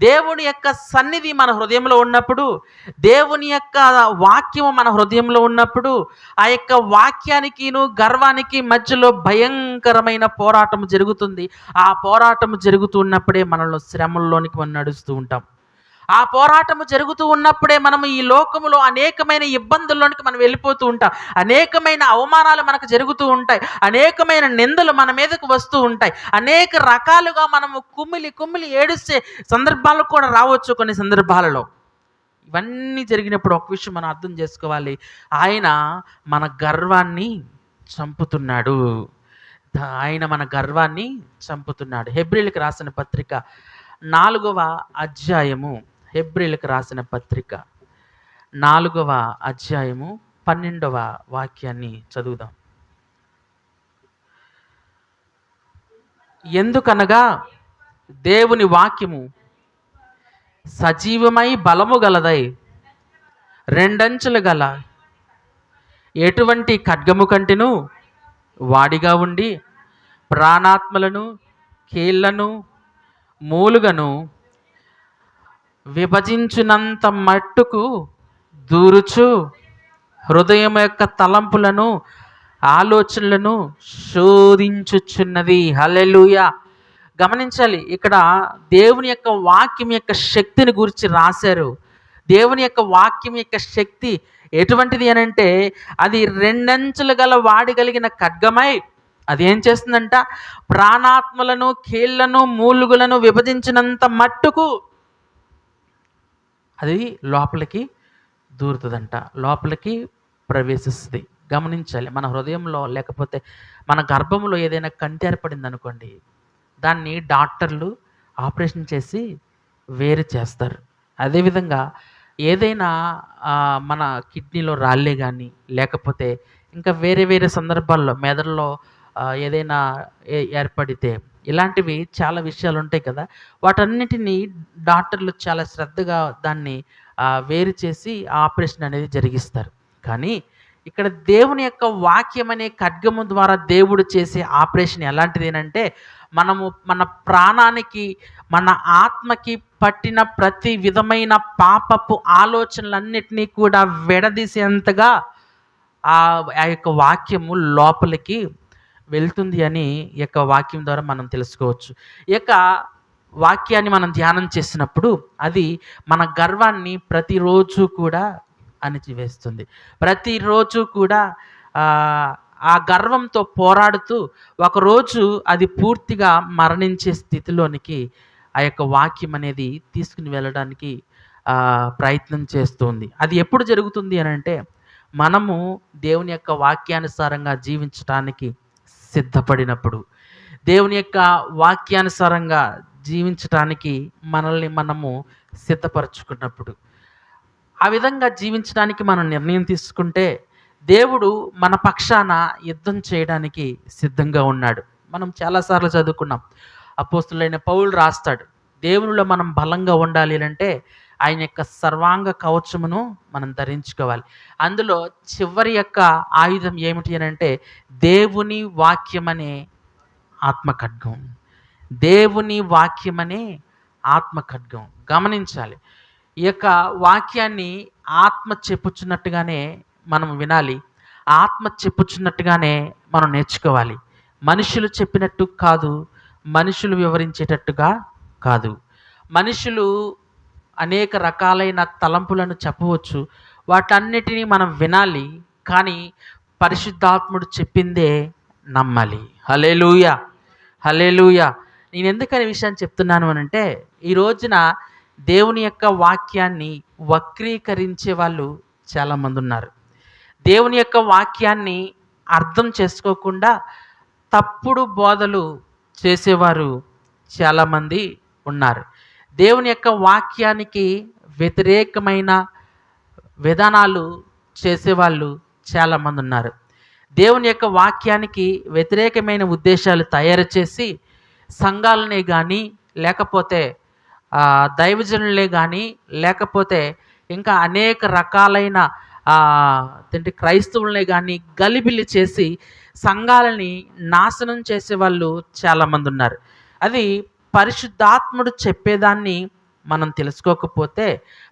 దేవుని యొక్క సన్నిధి మన హృదయంలో ఉన్నప్పుడు, దేవుని యొక్క వాక్యము మన హృదయంలో ఉన్నప్పుడు, ఆ యొక్క వాక్యానికిను గర్వానికి మధ్యలో భయంకరమైన పోరాటం జరుగుతుంది. ఆ పోరాటం జరుగుతూ ఉన్నప్పుడే మనలో శ్రమల్లోనికి మనం నడుస్తూ ఉంటాం. ఆ పోరాటము జరుగుతూ ఉన్నప్పుడే మనము ఈ లోకములో అనేకమైన ఇబ్బందుల్లోనికి మనం వెళ్ళిపోతూ ఉంటాం. అనేకమైన అవమానాలు మనకు జరుగుతూ ఉంటాయి. అనేకమైన నిందలు మన మీదకు వస్తూ ఉంటాయి. అనేక రకాలుగా మనము కుమిలి కుమిలి ఏడుస్తే సందర్భాలు కూడా రావచ్చు కొన్ని సందర్భాలలో. ఇవన్నీ జరిగినప్పుడు ఒక విషయం మనం అర్థం చేసుకోవాలి. ఆయన మన గర్వాన్ని చంపుతున్నాడు. ఆయన మన గర్వాన్ని చంపుతున్నాడు. హెబ్రీయులకు రాసిన పత్రిక 4వ అధ్యాయము, హెబ్రీయులకు రాసిన పత్రిక 4వ అధ్యాయము 12వ వాక్యాన్ని చదువుదాం. ఎందుకనగా దేవుని వాక్యము సజీవమై బలము గలదై, రెండంచులు గల ఎటువంటి ఖడ్గము కంటెను వాడిగా ఉండి, ప్రాణాత్మలను కీళ్లను మూలుగను విభజించునంత మట్టుకు దూరుచు, హృదయం యొక్క తలంపులను ఆలోచనలను శోధించుచున్నది. హల్లెలూయా. గమనించాలి, ఇక్కడ దేవుని యొక్క వాక్యం యొక్క శక్తిని గురించి రాశారు. దేవుని యొక్క వాక్యం యొక్క శక్తి ఎటువంటిది అని అంటే, అది రెండంచులు గల వాడగలిగిన ఖడ్గమై అది ఏం చేస్తుందంట, ప్రాణాత్మలను కీళ్లను మూలుగులను విభజించినంత మట్టుకు అది లోపలికి దూరుతుందంట, లోపలికి ప్రవేశిస్తుంది. గమనించాలి, మన హృదయంలో లేకపోతే మన గర్భంలో ఏదైనా కంటి ఏర్పడింది అనుకోండి, దాన్ని డాక్టర్లు ఆపరేషన్ చేసి వేరు చేస్తారు. అదేవిధంగా ఏదైనా మన కిడ్నీలో రాళ్ళే కానీ, లేకపోతే ఇంకా వేరే వేరే సందర్భాల్లో మెదడులో ఏదైనా ఏర్పడితే, ఇలాంటివి చాలా విషయాలు ఉంటాయి కదా, వాటన్నిటినీ డాక్టర్లు చాలా శ్రద్ధగా దాన్ని వేరు చేసి ఆపరేషన్ అనేది జరిగిస్తారు. కానీ ఇక్కడ దేవుని యొక్క వాక్యం అనే ఖడ్గము ద్వారా దేవుడు చేసే ఆపరేషన్ ఎలాంటిది అంటే, మనము మన ప్రాణానికి మన ఆత్మకి పట్టిన ప్రతి విధమైన పాపపు ఆలోచనలన్నిటినీ కూడా విడదీసేంతగా ఆ యొక్క వాక్యము లోపలికి వెళ్తుంది అని ఈ యొక్క వాక్యం ద్వారా మనం తెలుసుకోవచ్చు. ఈ యొక్క వాక్యాన్ని మనం ధ్యానం చేసినప్పుడు అది మన గర్వాన్ని ప్రతిరోజు కూడా అణిచివేస్తుంది. ప్రతిరోజు కూడా ఆ గర్వంతో పోరాడుతూ ఒకరోజు అది పూర్తిగా మరణించే స్థితిలోనికి ఆ యొక్క వాక్యం అనేది తీసుకుని వెళ్ళడానికి ప్రయత్నం చేస్తుంది. అది ఎప్పుడు జరుగుతుంది అని అంటే, మనము దేవుని యొక్క వాక్యానుసారంగా జీవించడానికి సిద్ధపడినప్పుడు, దేవుని యొక్క వాక్యానుసారంగా జీవించడానికి మనల్ని మనము సిద్ధపరచుకున్నప్పుడు, ఆ విధంగా జీవించడానికి మనం నిర్ణయం తీసుకుంటే దేవుడు మన పక్షాన యుద్ధం చేయడానికి సిద్ధంగా ఉన్నాడు. మనం చాలాసార్లు చదువుకున్నాం. అపోస్తులైన పౌలు రాస్తాడు, దేవునిలో మనం బలంగా ఉండాలి అంటే ఆయన యొక్క సర్వాంగ కవచమును మనం ధరించుకోవాలి. అందులో చివరి యొక్క ఆయుధం ఏమిటి అని అంటే, దేవుని వాక్యమనే ఆత్మఖడ్గం. దేవుని వాక్యమనే ఆత్మఖడ్గం. గమనించాలి, ఈ యొక్క వాక్యాన్ని ఆత్మ చెప్పుచున్నట్టుగానే మనం వినాలి, ఆత్మ చెప్పుచున్నట్టుగానే మనం నేర్చుకోవాలి. మనుషులు చెప్పినట్టు కాదు, మనుషులు వివరించేటట్టుగా కాదు. మనుషులు అనేక రకాలైన తలంపులను చెప్పవచ్చు, వాటన్నిటినీ మనం వినాలి. కానీ పరిశుద్ధాత్ముడు చెప్పిందే నమ్మాలి. హల్లెలూయా, హల్లెలూయా. నేను ఎందుకని విషయాన్ని చెప్తున్నాను అని అంటే, ఈ రోజున దేవుని యొక్క వాక్యాన్ని వక్రీకరించే వాళ్ళు చాలామంది ఉన్నారు. దేవుని యొక్క వాక్యాన్ని అర్థం చేసుకోకుండా తప్పుడు బోధలు చేసేవారు చాలామంది ఉన్నారు. దేవుని యొక్క వాక్యానికి వ్యతిరేకమైన విధానాలు చేసేవాళ్ళు చాలామంది ఉన్నారు. దేవుని యొక్క వాక్యానికి వ్యతిరేకమైన ఉద్దేశాలు తయారు చేసి సంఘాలనే కానీ, లేకపోతే దైవజనులే కానీ, లేకపోతే ఇంకా అనేక రకాలైన క్రైస్తవులనే కానీ గలిబిలి చేసి సంఘాలని నాశనం చేసేవాళ్ళు చాలామంది ఉన్నారు. అది పరిశుద్ధాత్ముడు చెప్పేదాన్ని మనం తెలుసుకోకపోతే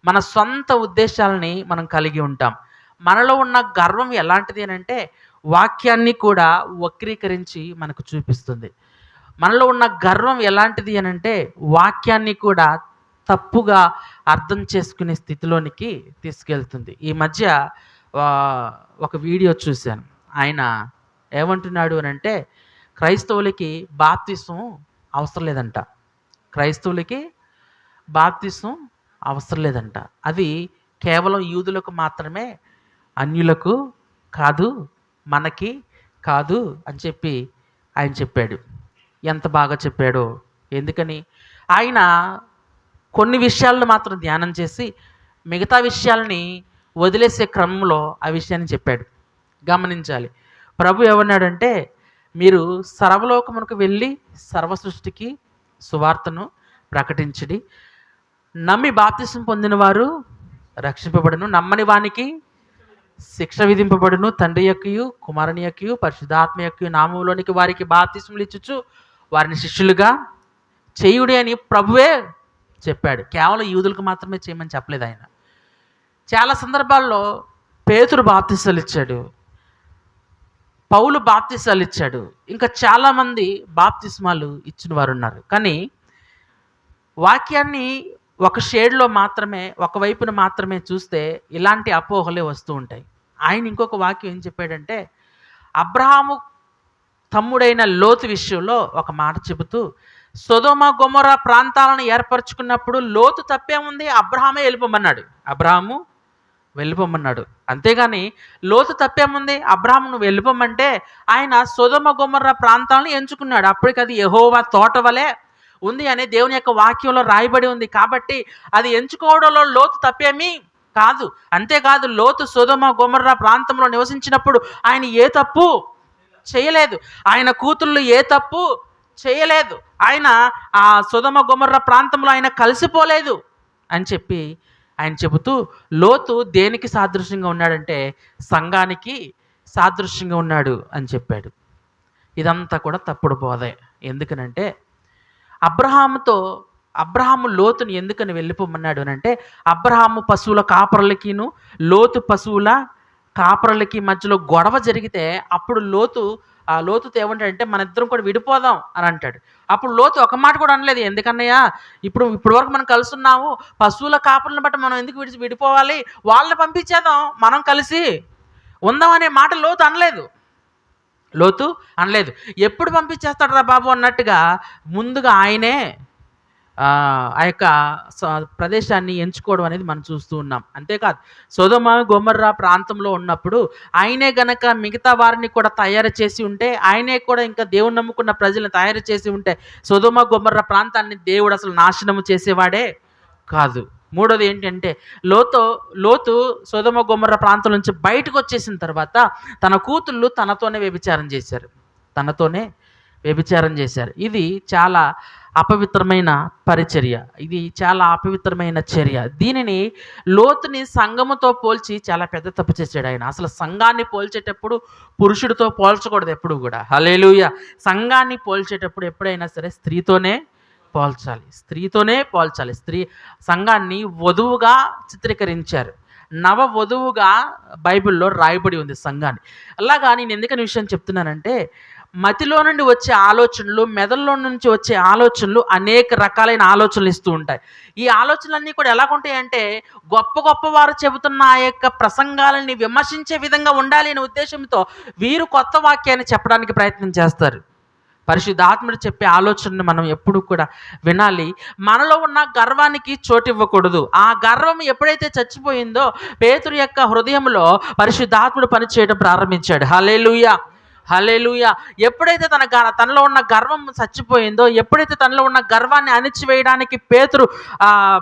మన సొంత ఉద్దేశాలని మనం కలిగి ఉంటాం. మనలో ఉన్న గర్వం ఎలాంటిది అంటే వాక్యాన్ని కూడా వక్రీకరించి మనకు చూపిస్తుంది. మనలో ఉన్న గర్వం ఎలాంటిది అంటే వాక్యాన్ని కూడా తప్పుగా అర్థం చేసుకునే స్థితిలోనికి తీసుకెళ్తుంది. ఈ మధ్య ఒక వీడియో చూశాను. ఆయన ఏమంటున్నాడు అంటే క్రైస్తవులకి బాప్తిసం అవసరం లేదంట. క్రైస్తవులకి బాప్తిసం అవసరం లేదంట. అది కేవలం యూదులకు మాత్రమే, అన్యులకు కాదు, మనకి కాదు అని చెప్పి ఆయన చెప్పాడు. ఎంత బాగా చెప్పాడో! ఎందుకని ఆయన కొన్ని విషయాలను మాత్రం ధ్యానం చేసి మిగతా విషయాలని వదిలేసే క్రమంలో ఆ విషయాన్ని చెప్పాడు. గమనించాలి. ప్రభు ఏమన్నాడంటే, మీరు సర్వలోకమునకు వెళ్ళి సర్వ సృష్టికి సువార్తను ప్రకటించడి. నమ్మి బాప్తిసం పొందిన వారు రక్షింపబడును, నమ్మని వానికి శిక్ష విధింపబడును. తండ్రి యొక్కయు కుమారుని యొక్కయు పరిశుద్ధాత్మ యొక్కయు నామములోనికి వారికి బాప్తిసములు ఇచ్చుచు వారిని శిష్యులుగా చేయుడి అని ప్రభువే చెప్పాడు. కేవలం యూదులకు మాత్రమే చేయమని చెప్పలేదు ఆయన. చాలా సందర్భాల్లో పేతురు బాప్తిసాలు ఇచ్చాడు, పౌలు బాప్తిసాలు ఇచ్చాడు, ఇంకా చాలామంది బాప్తిస్మాలు ఇచ్చిన వారు ఉన్నారు. కానీ వాక్యాన్ని ఒక షేడ్లో మాత్రమే, ఒకవైపున మాత్రమే చూస్తే ఇలాంటి అపోహలే వస్తూ ఉంటాయి. ఆయన ఇంకొక వాక్యం ఏం చెప్పాడంటే, అబ్రహాము తమ్ముడైన లోతు విషయంలో ఒక మాట చెబుతూ, సొదొమ గొమొర్రా ప్రాంతాలను ఏర్పరచుకున్నప్పుడు లోతు తప్పేముంది, అబ్రహామే వెళ్ళిపోమన్నాడు. అబ్రహాము వెళ్ళిపోమన్నాడు. అంతేగాని లోతు తప్పేముంది, అబ్రహాము నువ్వు వెళ్ళిపోమంటే ఆయన సొదొమ గొమొర్రా ప్రాంతాలను ఎంచుకున్నాడు. అప్పటికి అది యెహోవా తోట వలె ఉంది అనే దేవుని యొక్క వాక్యంలో రాయబడి ఉంది. కాబట్టి అది ఎంచుకోవడంలో లోతు తప్పేమీ కాదు. అంతేకాదు, లోతు సొదొమ గొమొర్రా ప్రాంతంలో నివసించినప్పుడు ఆయన ఏ తప్పు చేయలేదు, ఆయన కూతుళ్ళు ఏ తప్పు చేయలేదు, ఆయన ఆ సొదొమ గొమొర్రా ప్రాంతంలో ఆయన కలిసిపోలేదు అని చెప్పి ఆయన చెబుతూ, లోతు దేనికి సాదృశ్యంగా ఉన్నాడంటే సంఘానికి సాదృశ్యంగా ఉన్నాడు అని చెప్పాడు. ఇదంతా కూడా తప్పుడు బోధే. ఎందుకనంటే అబ్రహాము లోతుని ఎందుకని వెళ్ళిపోమన్నాడు అని అంటే, అబ్రహాము పశువుల కాపరులకిను లోతు పశువుల కాపరులకి మధ్యలో గొడవ జరిగితే అప్పుడు లోతుతో ఏమంటాడంటే, మన ఇద్దరం కూడా విడిపోదాం అని అంటాడు. అప్పుడు లోతు ఒక మాట కూడా అనలేదు. ఎందుకన్నయ్యా, ఇప్పుడు వరకు మనం కలిసి ఉన్నాము, పశువుల కాపరులను బట్టి మనం ఎందుకు విడిపోవాలి, వాళ్ళని పంపించేద్దాం, మనం కలిసి ఉందాం అనే మాట లోతు అనలేదు. ఎప్పుడు పంపించేస్తాడు రా బాబు అన్నట్టుగా ముందుగా ఆయనే ఆ యొక్క ప్రదేశాన్ని ఎంచుకోవడం అనేది మనం చూస్తూ ఉన్నాం. అంతేకాదు, సొదొమ గొమొర్రా ప్రాంతంలో ఉన్నప్పుడు ఆయనే గనక మిగతా వారిని కూడా తయారు చేసి ఉంటే, ఆయనే కూడా ఇంకా దేవుని నమ్ముకున్న ప్రజలను తయారు చేసి ఉంటే సొదొమ గొమొర్రా ప్రాంతాన్ని దేవుడు అసలు నాశనము చేసేవాడే కాదు. మూడోది ఏంటంటే, లోతు సొదొమ గొమొర్రా ప్రాంతం నుంచి బయటకు వచ్చేసిన తర్వాత తన కూతుళ్ళు తనతోనే వ్యభిచారం చేశారు. ఇది చాలా అపవిత్రమైన పరిచర్య, ఇది చాలా అపవిత్రమైన చర్య. దీనిని లోతుని సంఘముతో పోల్చి చాలా పెద్ద తప్పు చేశాడు ఆయన. అసలు సంఘాన్ని పోల్చేటప్పుడు పురుషుడితో పోల్చకూడదు ఎప్పుడు కూడా. హల్లెలూయా. సంఘాన్ని పోల్చేటప్పుడు ఎప్పుడైనా సరే స్త్రీతోనే పోల్చాలి. స్త్రీ సంఘాన్ని వధువుగా చిత్రీకరించారు, నవ వధువుగా బైబిల్లో రాయబడి ఉంది సంఘాన్ని. అలాగా నేను ఎందుకని విషయం చెప్తున్నానంటే, మతిలో నుండి వచ్చే ఆలోచనలు, మెదడులో నుంచి వచ్చే ఆలోచనలు అనేక రకాలైన ఆలోచనలు ఇస్తూ ఉంటాయి. ఈ ఆలోచనలన్నీ కూడా ఎలాగుంటాయంటే, గొప్ప వారు చెబుతున్న ఆ యొక్క ప్రసంగాలని విమర్శించే విధంగా ఉండాలి అనే ఉద్దేశంతో వీరు కొత్త వాక్యాన్ని చెప్పడానికి ప్రయత్నం చేస్తారు. పరిశుద్ధాత్ముడు చెప్పే ఆలోచనను మనం ఎప్పుడు కూడా వినాలి. మనలో ఉన్న గర్వానికి చోటు ఇవ్వకూడదు. ఆ గర్వం ఎప్పుడైతే చచ్చిపోయిందో పేతురు యొక్క హృదయంలో పరిశుద్ధాత్ముడు పనిచేయడం ప్రారంభించాడు. హల్లెలూయా. ఎప్పుడైతే తనలో ఉన్న గర్వం చచ్చిపోయిందో, ఎప్పుడైతే తనలో ఉన్న గర్వాన్ని అణిచివేయడానికి పేతురు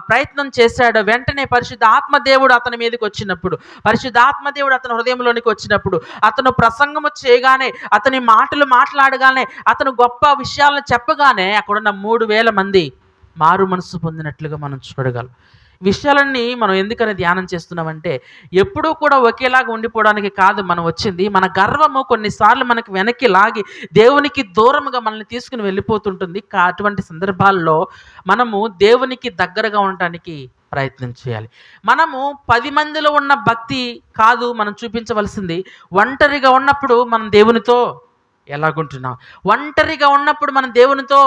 ప్రయత్నం చేశాడో, వెంటనే పరిశుద్ధాత్మదేవుడు అతని మీదకి వచ్చినప్పుడు, పరిశుద్ధాత్మదేవుడు అతని హృదయంలోనికి వచ్చినప్పుడు, అతను ప్రసంగము చేయగానే, అతని మాటలు మాట్లాడగానే, అతను గొప్ప విషయాలను చెప్పగానే అక్కడున్న 3,000 మంది మారు మనసు పొందినట్లుగా మనం చూడగలం. విషయాలన్నీ మనం ఎందుకని ధ్యానం చేస్తున్నామంటే, ఎప్పుడూ కూడా ఒకేలాగా ఉండిపోవడానికి కాదు మనం వచ్చింది. మన గర్వము కొన్నిసార్లు మనకు వెనక్కి లాగి దేవునికి దూరముగా మనల్ని తీసుకుని వెళ్ళిపోతుంటుంది. అటువంటి సందర్భాల్లో మనము దేవునికి దగ్గరగా ఉండటానికి ప్రయత్నం చేయాలి. మనము 10 మందిలో ఉన్న భక్తి కాదు మనం చూపించవలసింది. ఒంటరిగా ఉన్నప్పుడు మనం దేవునితో ఎలాగుంటున్నాం, ఒంటరిగా ఉన్నప్పుడు మనం దేవునితో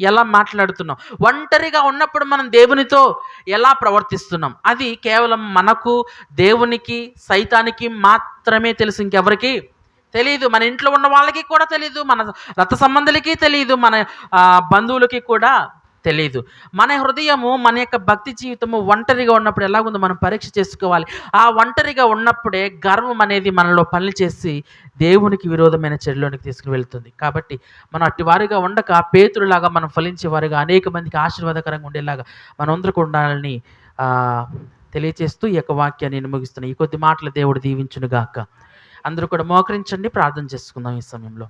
ఎలా మాట్లాడుతున్నాం, ఒంటరిగా ఉన్నప్పుడు మనం దేవునితో ఎలా ప్రవర్తిస్తున్నాం, అది కేవలం మనకు, దేవునికి, సైతానికి మాత్రమే తెలుసు. ఇంకెవరికి తెలియదు. మన ఇంట్లో ఉన్న వాళ్ళకి కూడా తెలియదు, మన రక్త సంబంధులకి తెలియదు, మన బంధువులకి కూడా తెలియదు. మన హృదయము, మన యొక్క భక్తి జీవితము ఒంటరిగా ఉన్నప్పుడు ఎలాగుందో మనం పరీక్ష చేసుకోవాలి. ఆ ఒంటరిగా ఉన్నప్పుడే గర్వం అనేది మనలో పనులు చేసి దేవునికి విరోధమైన చెడులోనికి తీసుకుని వెళ్తుంది. కాబట్టి మనం అట్టివారిగా ఉండక పేతురులాగా మనం ఫలించేవారుగా, అనేక మందికి ఆశీర్వాదకరంగా ఉండేలాగా మనందరికీ ఉండాలని తెలియచేస్తూ ఈ యొక్క వాక్యాన్ని నేను ముగిస్తున్నాను. ఈ కొద్ది మాటలు దేవుడు దీవించునుగాక. అందరూ కూడా మోకరించండి, ప్రార్థన చేసుకుందాం ఈ సమయంలో.